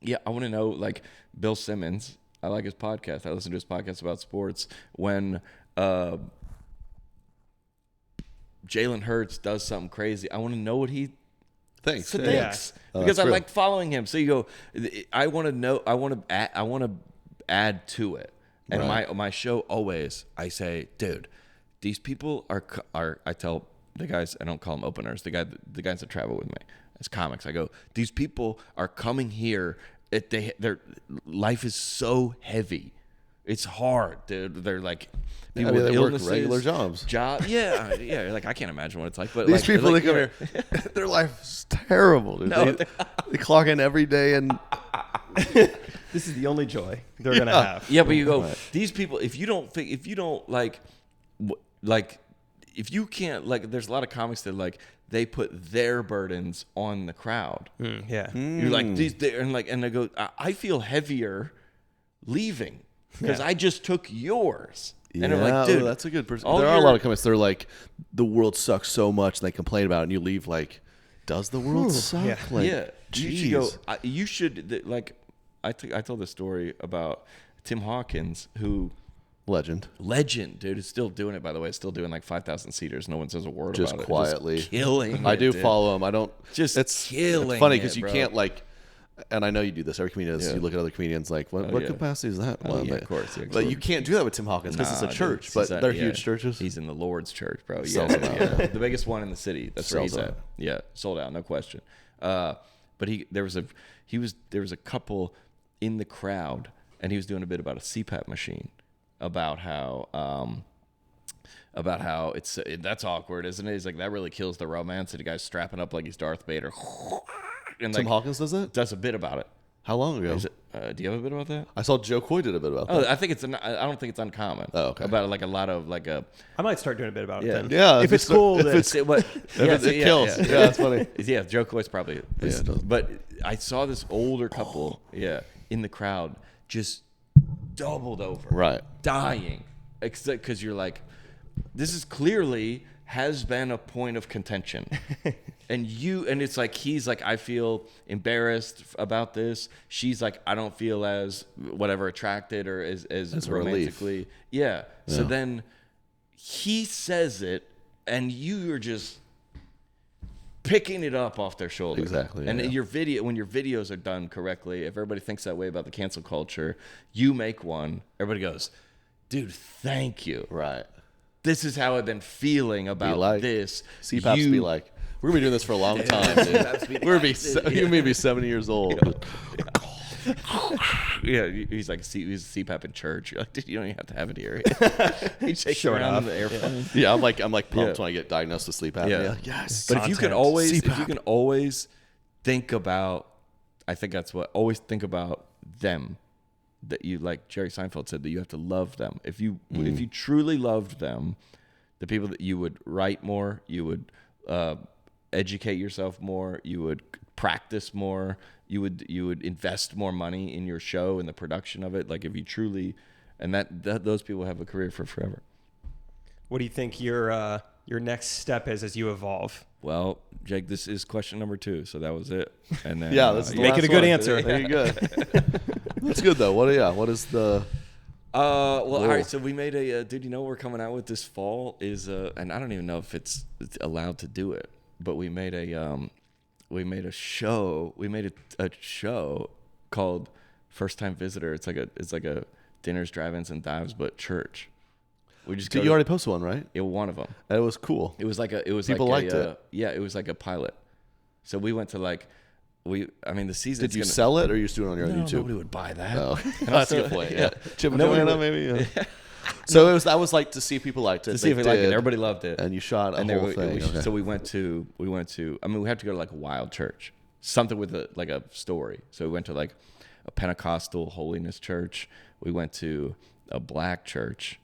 yeah, I want to know, like Bill Simmons, I like his podcast. I listen to his podcast about sports. When Jalen Hurts does something crazy, I want to know what he Thanks. thinks. Oh, Because that's I real. like following him. So you go, I want to know, I want to add to it. And my show always, I say, dude, these people are. I tell the guys, I don't call them openers. The guys that travel with me as comics, I go, these people are coming here. Their life is so heavy, it's hard, dude. They're like people with they work illnesses, regular jobs. Yeah. Like I can't imagine what it's like. But These like, people like, that come here, their life's terrible, dude. No, they clock in every day and This is the only joy they're gonna have. Yeah, but you go, these people, if you don't if you can't, like, there's a lot of comics that like they put their burdens on the crowd. Yeah. You're like and they go, I feel heavier leaving because I just took yours. And I'm like, dude, that's a good person. all There are a your- lot of comments. They're like, the world sucks so much, and they complain about it, and you leave like, does the world suck? Yeah. Like, yeah, you should go. jeez. You should like. I told this story about Tim Hawkins, who legend, dude, is still doing it. By the way, still doing like 5,000 seaters. No one says a word Just about quietly. it. Just killing. I it, do dude. follow him. I don't. Just it's killing funny it, because you bro. can't like. And I know you do this. Every comedian does. Yeah. You look at other comedians like, what yeah. capacity is that? Oh, Well, yeah, but- of course. Yeah, But you can't do that with Tim Hawkins because it's a Nah, church. dude, But he's they're yeah. huge churches. He's in the Lord's church, bro. Sells Yeah, them out. yeah. The biggest one in the city. That's where he's Sells at. out. Yeah, sold out, no question. But there was a couple in the crowd, and he was doing a bit about a CPAP machine, about how that's awkward, isn't it? He's like, that really kills the romance. And the guy's strapping up like he's Darth Vader. And Tim like, Hawkins does that? does a bit about it. How long ago? Do you have a bit about that? I saw Joe Coy did a bit about that. Oh, I think I don't think it's uncommon. Oh, okay. About like a lot of like a. I might start doing a bit about it Yeah. then. Yeah, If it's cool, then It kills. Yeah, that's funny. Yeah, Joe Coy's probably. it does. But I saw this older couple, in the crowd, just doubled over, Right. dying, except because you're like, this is clearly has been a point of contention, and it's like he's like, I feel embarrassed about this. She's like, I don't feel as whatever attracted or as a relief. romantically, yeah. So then he says it, and you are just picking it up off their shoulder. Exactly, And yeah. when your videos are done correctly, if everybody thinks that way about the cancel culture, you make one, everybody goes, dude, thank you. Right. This is how I've been feeling about like. this. CPAPs be like, we're gonna be doing this for a long time, dude. You may be 70 years old. Yeah, he's like he's CPAP in church. You're like, dude, you don't even have to have it here. He takes Showing around up. in the airplane. Yeah, I'm like pumped Yeah. when I get diagnosed with sleep apnea. Yeah. Yes. But if you can Content. always think about, I think that's what, always think about them. That you, like Jerry Seinfeld said, that you have to love them. If you truly loved them, the people that you would write more, you would educate yourself more, you would practice more, you would invest more money in your show and the production of it. Like if you truly, and that those people have a career for forever. What do you think your next step is as you evolve? Well, Jake, this is question number 2, so that was it. And then Yeah, this is the Make it last a good one. answer. There you go. That's good though. What is the? Well, all right. So we made a dude. You know, what we're coming out with this fall is and I don't even know if it's allowed to do it, but we made a show. We made a show called First Time Visitor. It's like a dinners, drive-ins, and dives, but church. We just You already posted one, right? one of them. It was cool. It was like People liked it. Yeah, it was like a pilot. So we went to the season. Did you sell it or you just doing it on your own YouTube? Nobody would buy that. Oh, that's a good point. Yeah, Chip and Nobody Joanna, would- maybe. Yeah. So that was like to see if people liked it. To see if They they liked it. did, Everybody loved it. and you shot a whole thing. Okay. So we went to. I mean, we had to go to like a wild church, something with a story. So we went to like a Pentecostal holiness church. We went to a black church.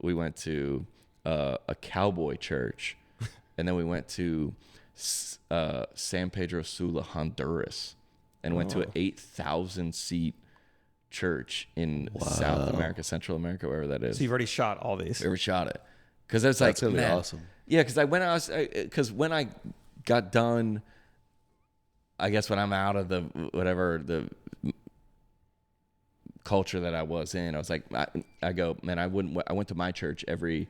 We went to a cowboy church, and then we went to San Pedro Sula, Honduras, and went to an 8,000 seat church in South America, Central America, wherever that is. So you've already shot all these. We ever shot it because it's like, That's gonna be man, awesome. Yeah, because when I got done, I guess when I'm out of the culture that I was in, I was like, I go, man, I went to my church every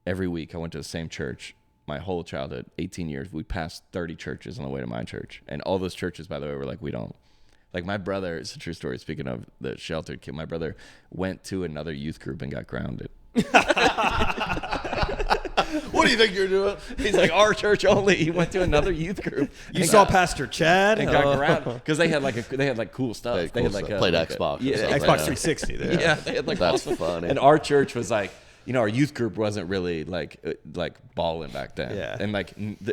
week. I went to the same church my whole childhood, 18 years. We passed 30 churches on the way to my church, and all those churches, by the way, were like, we don't. Like my brother, it's a true story. Speaking of the sheltered kid, my brother went to another youth group and got grounded. What do you think you're doing? He's like, our church only. He went to another youth group. You saw Pastor Chad and got grounded because they had cool stuff. They had played Xbox. Yeah, Xbox 360. There. Yeah, they had like That's awesome. funny. And our church was like, our youth group wasn't really like balling back then. Yeah. And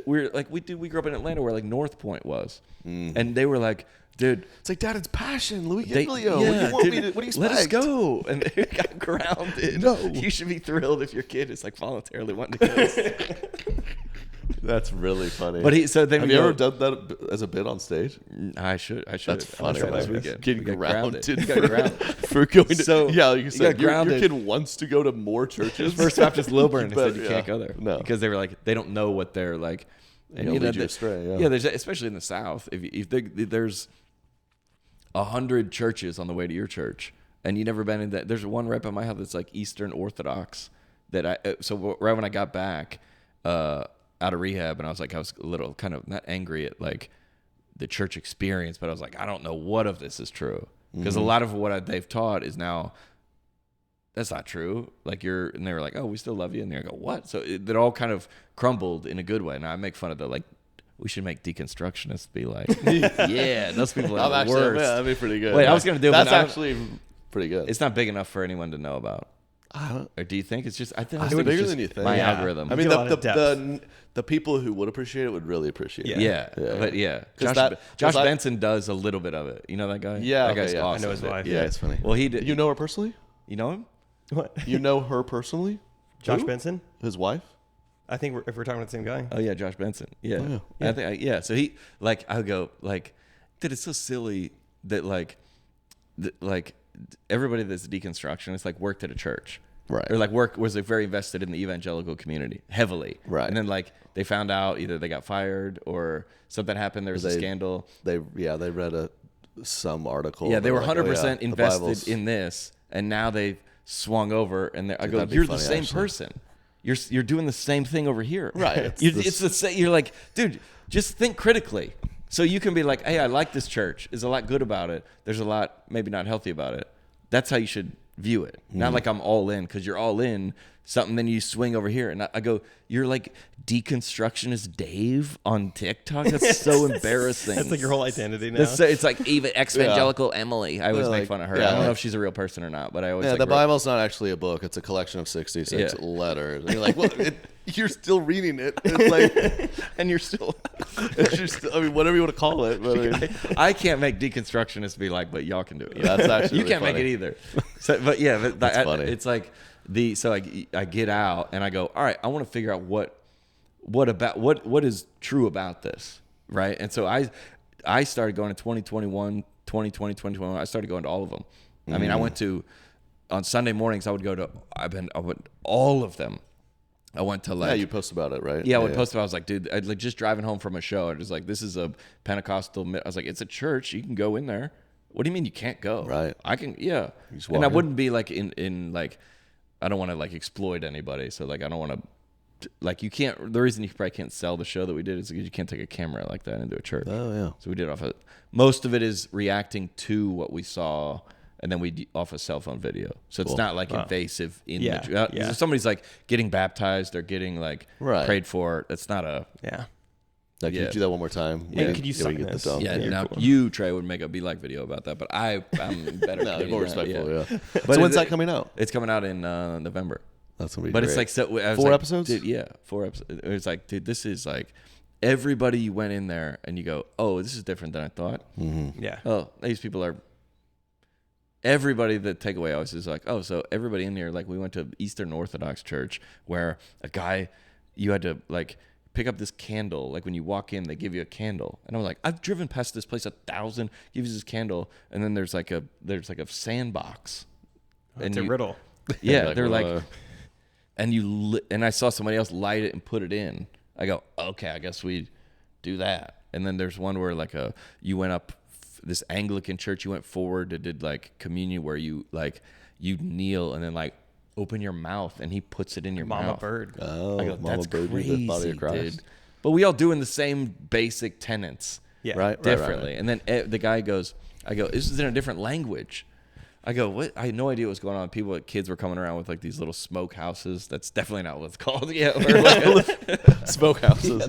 we grew up in Atlanta where like North Point was, and they were like, dude, It's like, Dad, it's passion. Louis they, Giglio. yeah, what do dude, you want me to let us expect? go. And they got grounded. No. You should be thrilled if your kid is like voluntarily wanting to go. That's really funny. But have you ever done that as a bit on stage? I should. That's funny. I'll try this man. weekend. Getting We got grounded. We got grounded. For going to, So, yeah, like you you said, got your grounded. kid wants to go to more churches. First Baptist Lilburn But, said you yeah. can't go there. No. Because they were like, they don't know what they're like. They'll lead you astray, yeah. There's, especially in the South, there's 100 churches on the way to your church, and you never been in that. There's one right by my house that's like Eastern Orthodox. So right when I got back out of rehab, and I was a little kind of not angry at like the church experience, but I was like, I don't know what of this is true, because a lot of what they've taught is now that's not true. Like and they were like, oh, we still love you, and they go, what? So it all kind of crumbled in a good way. Now I make fun of the like. We should make deconstructionists be like, yeah, those people are the worst. Yeah, that'd be pretty good. Wait, I was gonna do it, That's but actually pretty good. It's not big enough for anyone to know about. Or do you think it's just? I think It's it's bigger just than you think. my Yeah. algorithm. I mean, get a lot of depth. the people who would appreciate it would really appreciate it. yeah, Yeah. but yeah, 'Cause Josh 'cause Benson does a little bit of it. You know that guy? Yeah, that okay, guy's yeah. I awesome. know his wife. Yeah, it's funny. Well, he did. You know her personally? You know him? What? You know her personally? Josh Who? Benson? His wife? I think if we're talking about the same guy. Oh yeah, Josh Benson. Yeah, Oh, yeah. I think yeah. So he I go dude, it's so silly that everybody that's deconstructionist worked at a church. Right. Or was very invested in the evangelical community heavily. Right. And then they found out either they got fired or something happened. There was a scandal. They read some article. Yeah, they were like, 100% the Bible's- invested in this, and now they've swung over. And I go, that'd be you're the funny, same actually. person. You're doing the same thing over here. Right. It's the same. You're like, dude, just think critically. So you can be like, hey, I like this church. There's a lot good about it. There's a lot maybe not healthy about it. That's how you should view it. Not like I'm all in, because you're all in something, then you swing over here. And I go, you're like deconstructionist Dave on TikTok? That's so embarrassing. That's like your whole identity now. It's like Eva Evangelical Emily. I always make fun of her. yeah, I don't know if she's a real person or not, but I always Yeah, like the Bible's not actually a book. It's a collection of 66 Yeah. letters. And you're like, well, you're still reading it. It's like, and you're still I mean, whatever you want to call it. But I mean, I can't make deconstructionists be like, but y'all can do it. that's actually you really can't make funny. it either. So, but yeah, but That's funny. it's like so I get out and I go, all right, I want to figure out what is true about this, right? And so I started going to 2021, 2020, 2021. I started going to all of them. I mean, I went to on Sunday mornings. I went all of them. I went to like you post about it, right? Yeah, I would post about. I was like, dude, I like just driving home from a show. I was like, this is a Pentecostal. I was like, it's a church. You can go in there. What do you mean you can't go? Right. I can. Yeah. just And walk I in. wouldn't be like in like, I don't want to like exploit anybody. So like, I don't want to like you can't. The reason you probably can't sell the show that we did is because you can't take a camera like that into a church. Oh, yeah. So we did off of most of it is reacting to what we saw. And then we off a cell phone video, so it's not like invasive image. If somebody's like getting baptized or getting like prayed for, it's not a Like, can you do that one more time? Yeah, could you we sign get this? the dump? Yeah, You're now cool. you, Trey, would make a Be Like video about that, but I'm better. No, at more doing that, respectful, yeah. But So when's that coming out? It's coming out in November. That's gonna be But great. it's like so, I was 4 like, episodes? Dude, yeah, 4 episodes. It's like, dude, this is like everybody you went in there and you go, oh, this is different than I thought. Yeah. Oh, these people are. Everybody, the takeaway always is like, oh, so everybody in here, like we went to Eastern Orthodox church where a guy, you had to like pick up this candle. Like when you walk in, they give you a candle. And I was like, I've driven past this place 1,000, gives you this candle. And then there's like a sandbox. It's a riddle. Yeah. Like, They're like, well, and I saw somebody else light it and put it in. I go, okay, I guess we do that. And then there's one where like you went up this Anglican church, you went forward to did like communion where you kneel and then like open your mouth and he puts it in your Mama mouth. bird. Oh, I go, Mama that's Bird, crazy, the body of Christ. dude. But we all doing the same basic tenets Yeah. Right. differently. And then the guy goes, I go, this is in a different language. I go, what? I had no idea what was going on. Kids were coming around with like these little smoke houses. That's definitely not what it's called. Yeah, or like Smoke houses.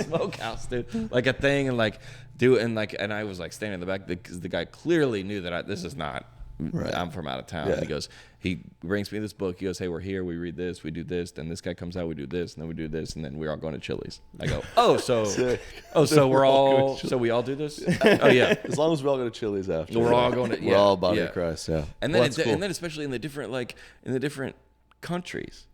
smokehouse, dude. Like a thing, and like do it, and like, and I was like standing in the back because the guy clearly knew that this is not. Right. I'm from out of town. Yeah. And he brings me this book. He goes, hey, we're here. We read this. We do this. Then this guy comes out. We do this. And then we do this. And then we're all going to Chili's. I go, so we're all, so we all do this? Oh yeah. As long as we all go to Chili's after. We're all going to, We're all body of Christ, yeah. And then, and then especially in the different countries.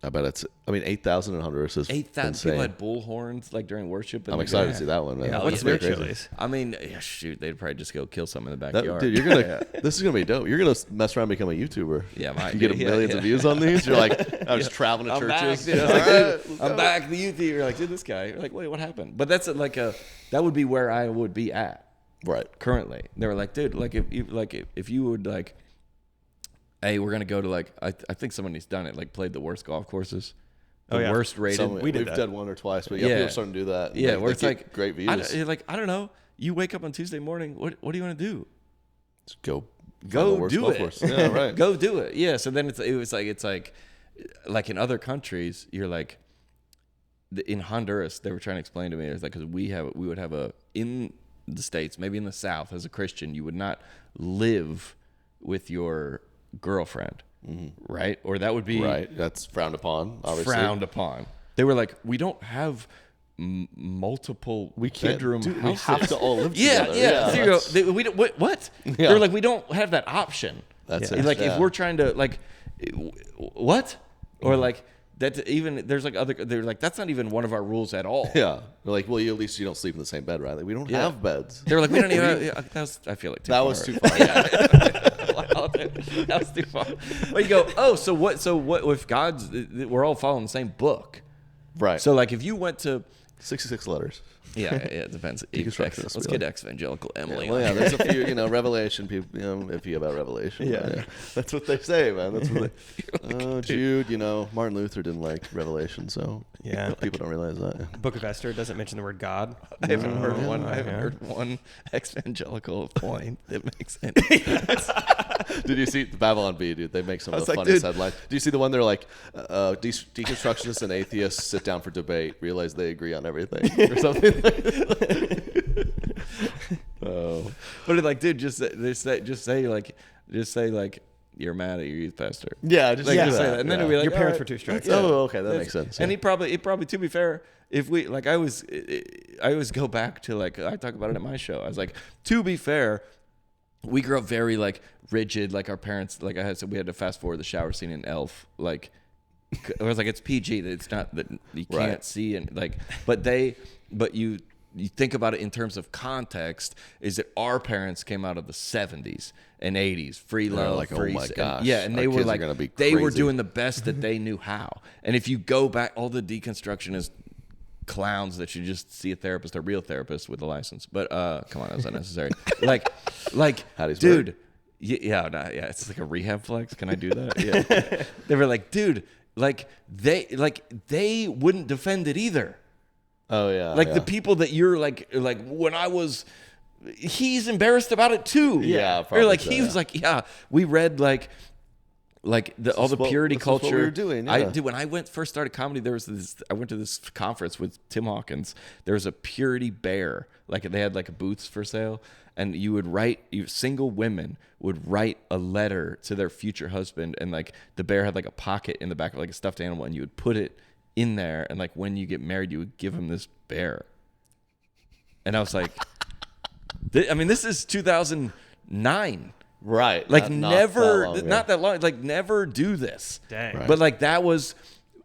I bet it's, 8,000 in Honduras is 8,000 insane. people had bullhorns like during worship. I'm excited to see that one, man. Yeah, That's what's gonna their be crazy. Chili's? I mean, shoot, they'd probably just go kill someone in the backyard. Dude, you're gonna. This is gonna be dope. You're gonna mess around and become a YouTuber. Yeah, might you get be. millions of views on these. You're like, I'm just traveling to I'm back, churches. dude. I was like, dude, I'm back. The youth. You're like, dude, this guy. You're like, wait, what happened? But that's that would be where I would be at Right. currently. They were like, dude, like if you would like, hey, we're gonna go to like, I think somebody's done it. Like played the worst golf courses. The worst rated. We've that. done one or twice, but people are starting to do that. Yeah, Like, where they it's get like great views. I don't know. You wake up on Tuesday morning. What do you want to do? Just go find the Go worst do golf it. course. Yeah, right. Go do it. Yeah. So then it's like in other countries, you're like in Honduras, they were trying to explain to me, it's like, because we would have in the States, maybe in the South, as a Christian, you would not live with your girlfriend, right? Or that would be Right. That's frowned upon, obviously. frowned upon. They were like, we don't have multiple bedroom We houses. have to all live Yeah, together. yeah. So you go, that's- we don't, what? Yeah. They're like, we don't have that option. That's It's it. like Yeah. if we're trying to like, what? Or like that even there's like other. They're like that's not even one of our rules at all. Yeah. They're like, well, at least you don't sleep in the same bed, right? Like, we don't Yeah. have beds. They were like, we don't even. I feel like too That far. was too far. Wow, that was too far. But you go, oh, so what? So what? If God's, we're all following the same book. Right. So like, if you went to 66 letters. Yeah, it depends. Deconstructionist, Let's we get Evangelical Emily. Well, yeah, there's a few, Revelation people, iffy about Revelation. Yeah. That's what they say, man. That's what they. Jude, Martin Luther didn't like Revelation, so Yeah. people don't realize that. Book of Esther doesn't mention the word God. I haven't heard one. I haven't heard one evangelical point that makes sense. Did you see the Babylon Bee, dude? They make some of was the like, funniest dude. headlines. Do you see the one they're like, deconstructionists and atheists sit down for debate, realize they agree on everything, or something? Oh, But it's like, dude, just say like you're mad at your youth pastor. yeah, just Like, do just say that. that. And then Yeah. it'd be like, Your parents all were too strict. that's- Oh, okay, that that's- makes sense. And it probably, to be fair, if we like, I always go back to like, I talk about it at my show. I was like, to be fair, we grew up very like rigid. Like our parents, like I had said, we had to fast forward the shower scene in Elf. Like I was like, it's PG. That it's not that you can't Right. see and like, but you think about it in terms of context. Is that our parents came out of the 70s and 80s, free They're love, like, oh free my and- gosh, yeah, and our they were kids are like, gonna be they were crazy. doing the best that they knew how. And if you go back, all the deconstructionist clowns that you just see a therapist, a real therapist with a license. But come on, that's unnecessary. like, Hattie's dude. word. Yeah, it's like a rehab flex. Can I do that? Yeah. They were like, dude, they wouldn't defend it either. Oh yeah, Like yeah. the people that you're like when I was, he's embarrassed about it too. Yeah, or probably like so, he yeah. was like, yeah, we read like all the purity this is what culture. we were doing, I yeah. did when I first started comedy. There was this. I went to this conference with Tim Hawkins. There was a purity bear. Like they had like booths for sale, and single women would write a letter to their future husband, and like the bear had like a pocket in the back of like a stuffed animal, and you would put it in there, and like when you get married, you would give him this bear. And I was like, this is 2009. right, Like not never, that long, yeah. not that long. Like never do this. Dang. Right. But like that was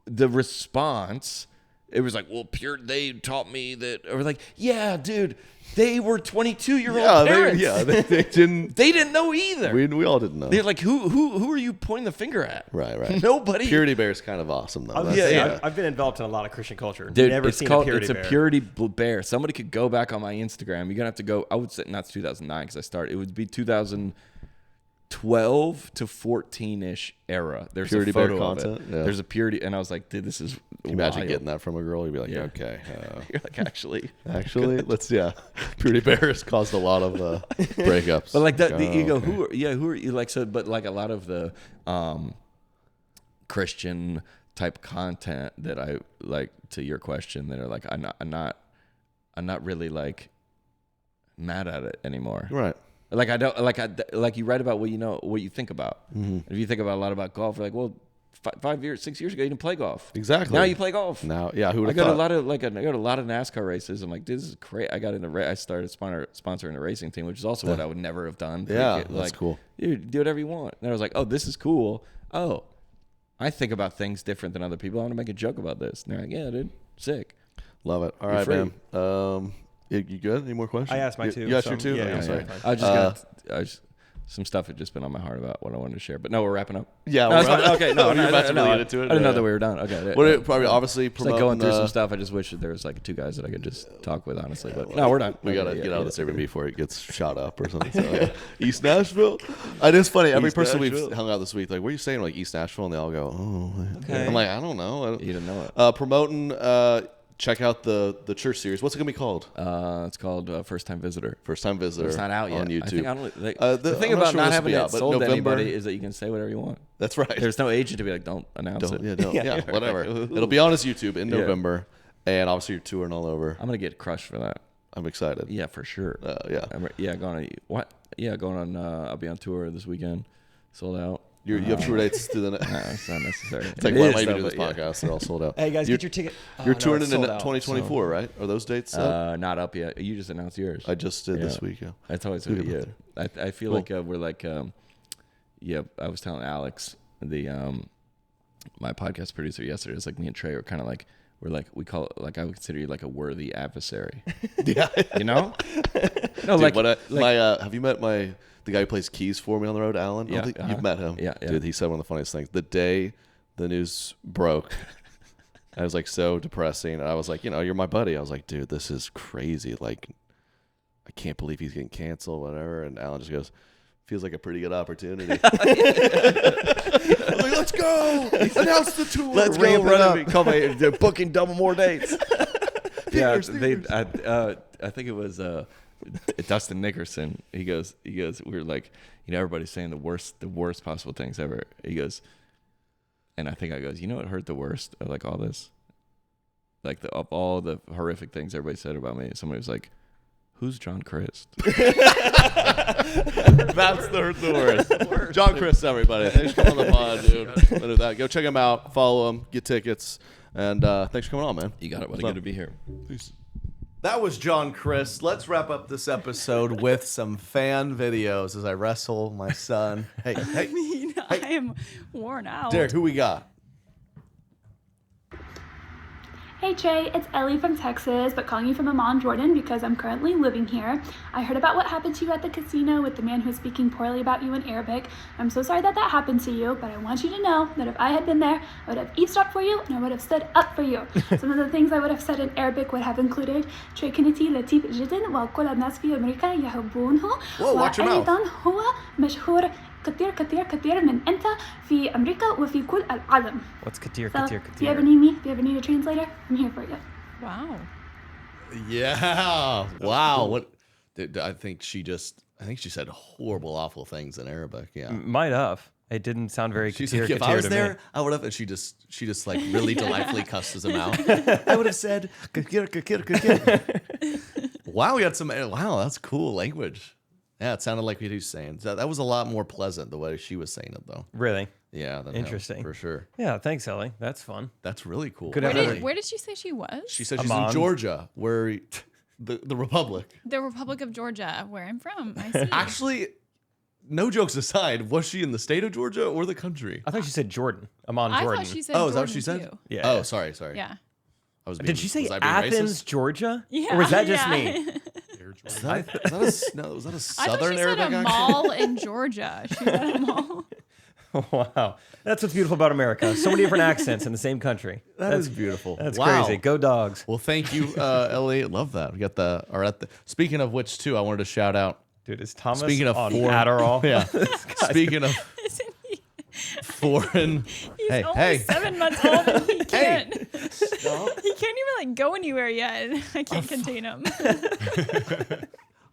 the response. It was like, well, they taught me that, or like, yeah, dude, they were 22-year-old parents. They didn't. They didn't know either. We all didn't know. They're like, who are you pointing the finger at? Right. Nobody. Purity Bear is kind of awesome though. I was That's- gonna say, yeah. I've been involved in a lot of Christian culture. Dude, Never it's seen called, a purity it's bear. a purity bear. Somebody could go back on my Instagram. You're gonna have to go. I would say not 2009 because I started. It would be 2012 to 14ish era. There's Purity a photo bear of it. content? Yeah. There's a purity, and I was like, dude, this is. Can you imagine wild. getting that from a girl? You'd be like, Yeah. okay. You're like, actually. Let's Purity Bear has caused a lot of breakups. But like that, you go, okay. who are you like? So, but like a lot of the Christian type content that I like, to your question, that are like, I'm not really like mad at it anymore. Right. Like I don't like you write about what you think about. Mm-hmm. If you think about a lot about golf, you're like, well, 6 years ago you didn't play golf. Exactly. Now you play golf. Now, yeah. Who would I have got thought? a lot of NASCAR races. I'm like, this is great. I started sponsoring a racing team, which is also what I would never have done. Yeah, Like, that's cool. Dude, do whatever you want. And I was like, oh, this is cool. Oh, I think about things different than other people. I want to make a joke about this. And they're like, yeah, dude, sick. Love it. All You're right, free. man. You good? Any more questions? I asked my two. You asked so your two? Yeah, Okay, yeah, sorry. yeah. I just some stuff had just been on my heart about what I wanted to share. But no, we're wrapping up. Yeah. No, we're it's fine. right. Okay, no, You're about to no, lead into it. I didn't know that we were done. Okay. What are, probably obviously It's like promoting going through some stuff. I just wish that there was like two guys that I could just talk with, honestly. But no, we're done. We gotta Okay, get yeah, out of yeah. this Airbnb before it gets shot up or something. So, yeah. East Nashville. It is funny. Every East person Nashville. we've hung out this week, like, what are you saying? Like East Nashville, and they all go, oh. Okay. I'm like, I don't know. You didn't know it. Promoting. Check out the church series. What's it gonna be called? It's called First Time Visitor. First Time Visitor. It's not out yet on YouTube. I think I don't, like, The- the thing I'm not about sure not this will having be it out, but sold to November- anybody is that you can say whatever you want. That's right. There's no agent to be like, don't announce it. Yeah, whatever. It'll be on his YouTube in Yeah. November, and obviously you're touring all over. I'm gonna get crushed for that. I'm excited. Yeah, for sure. Yeah. Going on. I'll be on tour this weekend. Sold out. You have tour dates to the. No, it's not necessary. It's like, It why is, am I even though, doing this but yeah. podcast? They're all sold out. Hey guys, You're- get your ticket. Oh, You're no, touring it's into sold out, 2024, right? Are those dates up? Not up yet. You just announced yours. I just did this Yeah. week. Yeah. That's always Who did yeah. that? I feel Cool. like we're like I was telling Alex, the my podcast producer, yesterday. It's like me and Trey are kind of like we call it, like, I would consider you like a worthy adversary. Yeah. You know? No, Dude, like have you met the guy who plays keys for me on the road, Alan? I don't Yeah, think uh-huh. you've met him. Yeah, yeah. Dude, he said one of the funniest things. The day the news broke, I was like so depressing. And I was like, you're my buddy. I was like, dude, this is crazy. Like, I can't believe he's getting canceled, whatever. And Alan just goes, feels like a pretty good opportunity. I'm like, let's go. Announce the tour. let's go run it. Call me. They're booking double more dates. Fingers. I think it was Dustin Nickerson, he goes, we were like, everybody's saying the worst possible things ever. He goes, and I think I goes, what hurt the worst of like all this? Like of all the horrific things everybody said about me, somebody was like, who's John Crist? That's the worst. John Crist, everybody. Thanks for coming on the pod, dude. Look at that. Go check him out. Follow him. Get tickets. And thanks for coming on, man. You got it, buddy. Good to be here. Peace. That was John Crist. Let's wrap up this episode with some fan videos as I wrestle my son. Hey, I mean, I am worn out. Derek, who we got? Hey Trey, it's Ellie from Texas, but calling you from Amman, Jordan, because I'm currently living here. I heard about what happened to you at the casino with the man who was speaking poorly about you in Arabic. I'm so sorry that happened to you, but I want you to know that if I had been there, I would have eavesdropped for you and I would have stood up for you. Some of the things I would have said in Arabic would have included Trey كنتي لطيف جدا وكل الناس في أمريكا يحبونه وأيضا هو مشهور كتير كتير كتير من أنت في أمريكا وفي كل العالم. What's كتير So, كتير if you ever كتير? need me, if you ever need a translator, I'm here for you. Wow. Yeah. Wow. What? I think she said horrible, awful things in Arabic. Yeah. Might have. It didn't sound very She's كتير like, if كتير I was to there, me. I would have. And she just like really delightfully cusses him out. I would have said, "Kakir, kakir, kakir." Wow, we had some. Wow, that's cool language. Yeah, it sounded like what he was saying. That was a lot more pleasant the way she was saying it, though. Really? Yeah, than Interesting. for sure. Yeah, thanks, Ellie. That's fun. That's really cool. Could Where have did, where did she say she was? She said she's in Amman. Georgia, where the Republic. The Republic of Georgia, where I'm from. I see. Actually, no jokes aside, was she in the state of Georgia or the country? I thought she said Jordan. Amman, I Jordan. thought she said Oh, is that what Jordan, she said? too. Yeah. Oh, sorry. Yeah. I was being, Did she say was I being Athens, racist? Georgia? Yeah. Or was that just yeah. me? Was that a I thought Southern she Arabic said a accent? mall in Georgia. She said a mall. Wow. That's what's beautiful about America. So many different accents in the same country. That's beautiful. That's Wow. crazy. Go dogs. Well, thank you, Ellie. Love that. We got speaking of which, too, I wanted to shout out. Dude, is Thomas Speaking of on foreign- Adderall? Yeah. Speaking of foreign. He's Hey, only hey. 7 months old and he can't. Stop. He can't even like go anywhere yet. I can't contain him.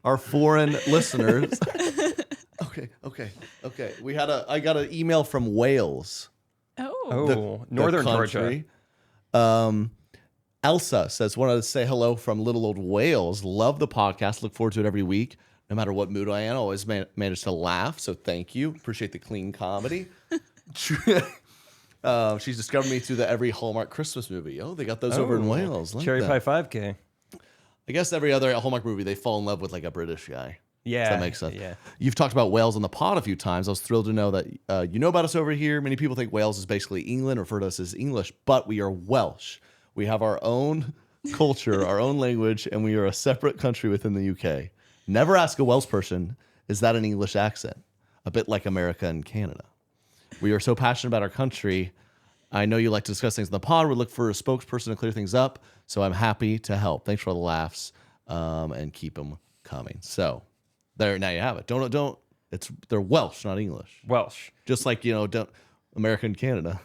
Our foreign listeners. Okay. I got an email from Wales. Oh. Northern Georgia. country. Elsa says, wanted to say hello from little old Wales. Love the podcast. Look forward to it every week. No matter what mood I am, I always manage to laugh. So thank you. Appreciate the clean comedy. She's discovered me through the every Hallmark Christmas movie. Oh, they got those over in Wales. Like Cherry that. Pie 5K. I guess every other Hallmark movie, they fall in love with like a British guy. Yeah. If that makes sense. Yeah. You've talked about Wales on the pod a few times. I was thrilled to know that you know about us over here. Many people think Wales is basically England, refer to us as English, but we are Welsh. We have our own culture, our own language, and we are a separate country within the UK. Never ask a Welsh person, is that an English accent? A bit like America and Canada. We are so passionate about our country. I know you like to discuss things in the pod. We look for a spokesperson to clear things up, so I'm happy to help. Thanks for all the laughs, and keep them coming. So there, now you have it. They're Welsh, not English. Welsh. Just like, don't America and Canada.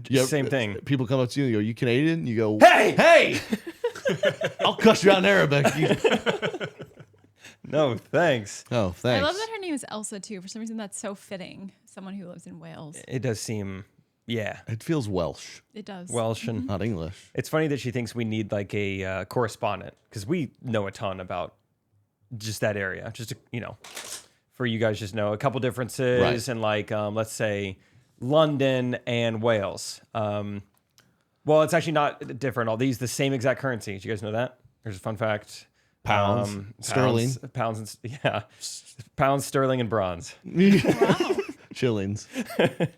Same thing. People come up to you and go, "You Canadian?" You go, Hey! I'll cuss you out in Arabic." No, thanks. Oh, thanks. I love that her name is Elsa too. For some reason, that's so fitting. Someone who lives in Wales. It does seem, yeah, It feels Welsh, It does. Welsh. And not English. it's funny that she thinks we need like a correspondent because we know a ton about just that area. Just to, for you guys, just know a couple differences Right. and like let's say London and Wales. Well, it's actually not different. All these the same exact currency. Do you guys know that? There's a fun fact. Pounds, sterling. pounds, pounds, sterling, and bronze. Shillings. Pretty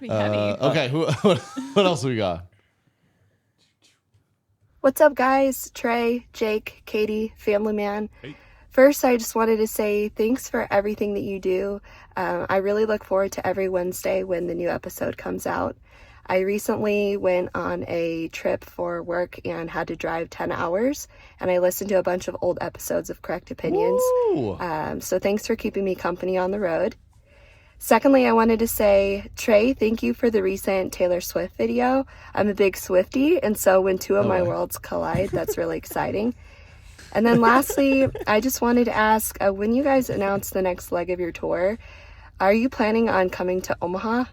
heavy. Okay, what else we got? What's up, guys? Trey, Jake, Katie, Family Man. First, I just wanted to say thanks for everything that you do. I really look forward to every Wednesday when the new episode comes out. I recently went on a trip for work and had to drive 10 hours, and I listened to a bunch of old episodes of Correct Opinions. Woo! So thanks for keeping me company on the road. Secondly, I wanted to say, Trey, thank you for the recent Taylor Swift video. I'm a big Swiftie, and so when two of my worlds collide, that's really exciting. And then lastly, I just wanted to ask, when you guys announce the next leg of your tour, are you planning on coming to Omaha?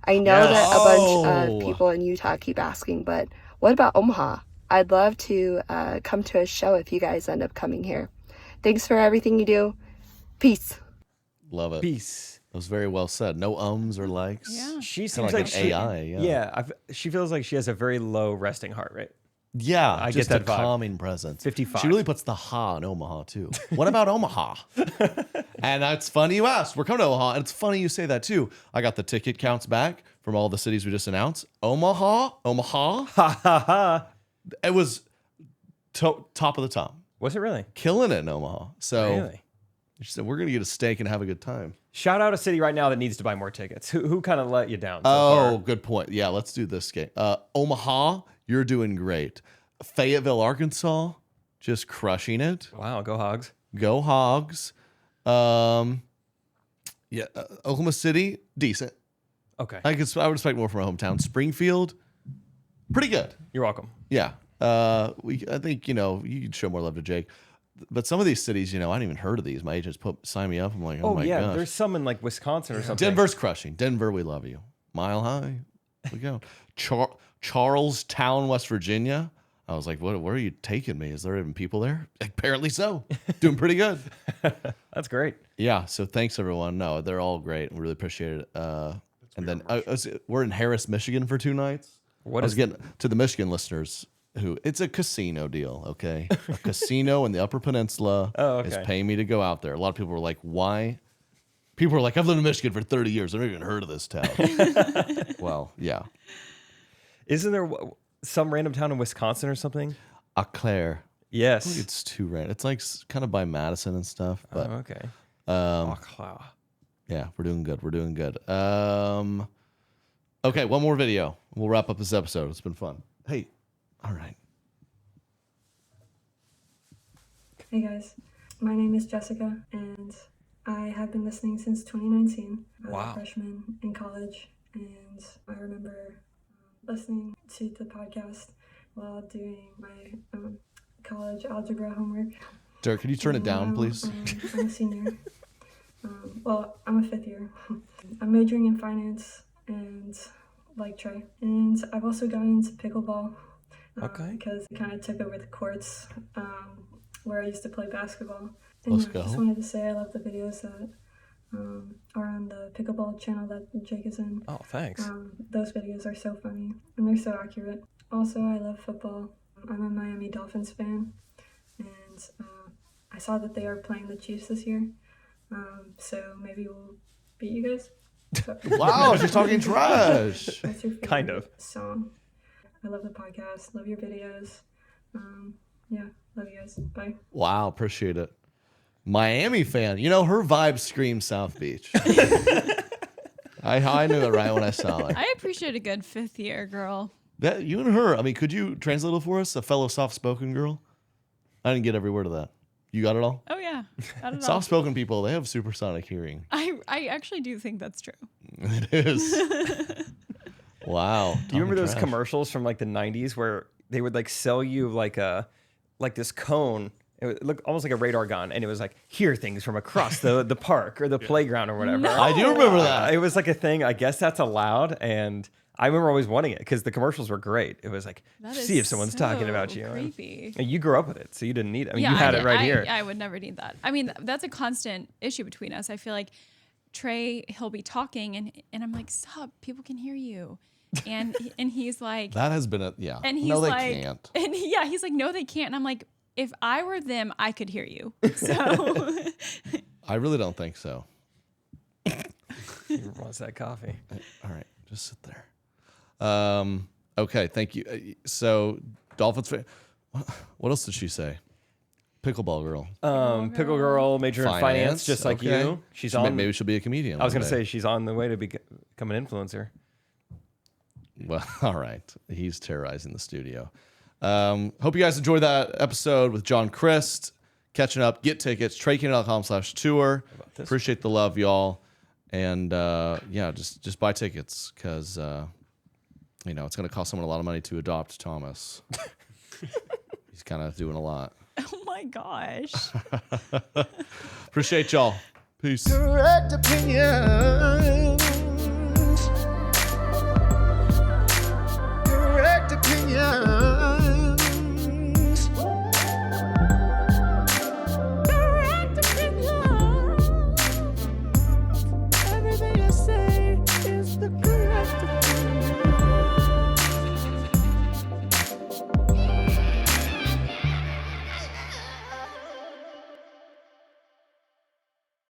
I know that a bunch of people in Utah keep asking, but what about Omaha? I'd love to come to a show if you guys end up coming here. Thanks for everything you do. Peace. Love it. Peace. That was very well said. No ums or likes. Yeah. She Kinda seems like like an AI. Yeah. she feels like she has a very low resting heart rate. Yeah, I just get that a vibe. calming presence. 55. She really puts the ha in Omaha too. What about Omaha? And that's funny you asked. We're coming to Omaha, and it's funny you say that too. I got the ticket counts back from all the cities we just announced. Omaha. Ha ha ha. It was top of the top, Was it really? killing it in Omaha. So Really? she said we're gonna get a steak and have a good time. Shout out a city right now that needs to buy more tickets. Who kind of let you down? So Oh, far? good point. Yeah, let's do this game. Omaha, you're doing great. Fayetteville, Arkansas, just crushing it. Wow, go Hogs. Go Hogs. Yeah, Oklahoma City, decent. Okay. I would expect more from my hometown. Springfield, pretty good. You're welcome. Yeah. I think, you can show more love to Jake. But some of these cities, I hadn't even heard of these. My agents sign me up. I'm like, oh my yeah, gosh. there's some in like Wisconsin or something. Denver's crushing. Denver, we love you. Mile High, we go. Charlestown, West Virginia. I was like, where are you taking me? Is there even people there? Apparently so. Doing pretty good. That's great. Yeah. So thanks, everyone. No, they're all great. We really appreciate it. And then we're in Harris, Michigan for 2 nights. I was getting to the Michigan listeners it's a casino deal, okay? A casino in the Upper Peninsula is paying me to go out there. A lot of people were like, why? People were like, I've lived in Michigan for 30 years. I've never even heard of this town. Well, yeah. Isn't there some random town in Wisconsin or something? Eau Claire. Yes. I think it's too random. It's like kind of by Madison and stuff. But okay. Yeah, we're doing good. We're doing good. Okay, one more video. We'll wrap up this episode. It's been fun. Hey, all right. Hey guys, my name is Jessica, and I have been listening since 2019. I was a freshman in college, and I remember listening to the podcast while doing my college algebra homework. Derek, could you turn it down, please? I'm a senior. Well, I'm a 5th year. I'm majoring in finance and like Trey. And I've also gotten into pickleball because it kind of took over the courts where I used to play basketball. And Let's I go. just wanted to say I love the videos that are on the pickleball channel that Jake is in. Oh, thanks. Those videos are so funny and they're so accurate. Also, I love football. I'm a Miami Dolphins fan, and I saw that they are playing the Chiefs this year. So maybe we'll beat you guys. So, Wow, she's talking trash. what's your favorite Kind of. song? I love the podcast. Love your videos. Yeah, love you guys. Bye. Wow, appreciate it. Miami fan. Her vibe screams South Beach. I knew it right when I saw it. I appreciate a good 5th year girl. That you and her. I mean, could you translate it for us? A fellow soft-spoken girl. I didn't get every word of that. You got it all? Oh yeah, got it all. Soft-spoken people, they have supersonic hearing. I actually do think that's true. It is. Wow. Do you remember those trash. commercials from like the 90s where they would like sell you like this cone? It would look almost like a radar gun, and it was like, hear things from across the park or the playground or whatever. No. I do remember that. It was like a thing. I guess that's allowed, and I remember always wanting it because the commercials were great. It was like, That is see if someone's talking about so you. creepy. And you grew up with it, so you didn't need it. I mean, Yeah, you had it right here. I would never need that. I mean, that's a constant issue between us. I feel like Trey, he'll be talking, and I'm like, stop, people can hear you. And he's like, That has been and he's no, they like, can't. And he's like, no, they can't. And I'm like, if I were them, I could hear you. So I really don't think so. Who wants that coffee? All right, just sit there. Okay, thank you. So, Dolphins fan. What else did she say? Pickleball girl. Pickle girl, major in finance, just like okay. you. She's on. Maybe she'll be a comedian. I was one going to day. say she's on the way to become an influencer. Well, all right. He's terrorizing the studio. Hope you guys enjoyed that episode with John Crist. Catching up. Get tickets. TreyKeenan.com/tour. Appreciate the love, y'all. And yeah, just buy tickets because it's going to cost someone a lot of money to adopt Thomas. He's kind of doing a lot. oh my my gosh. Appreciate y'all. Peace. Correct opinion.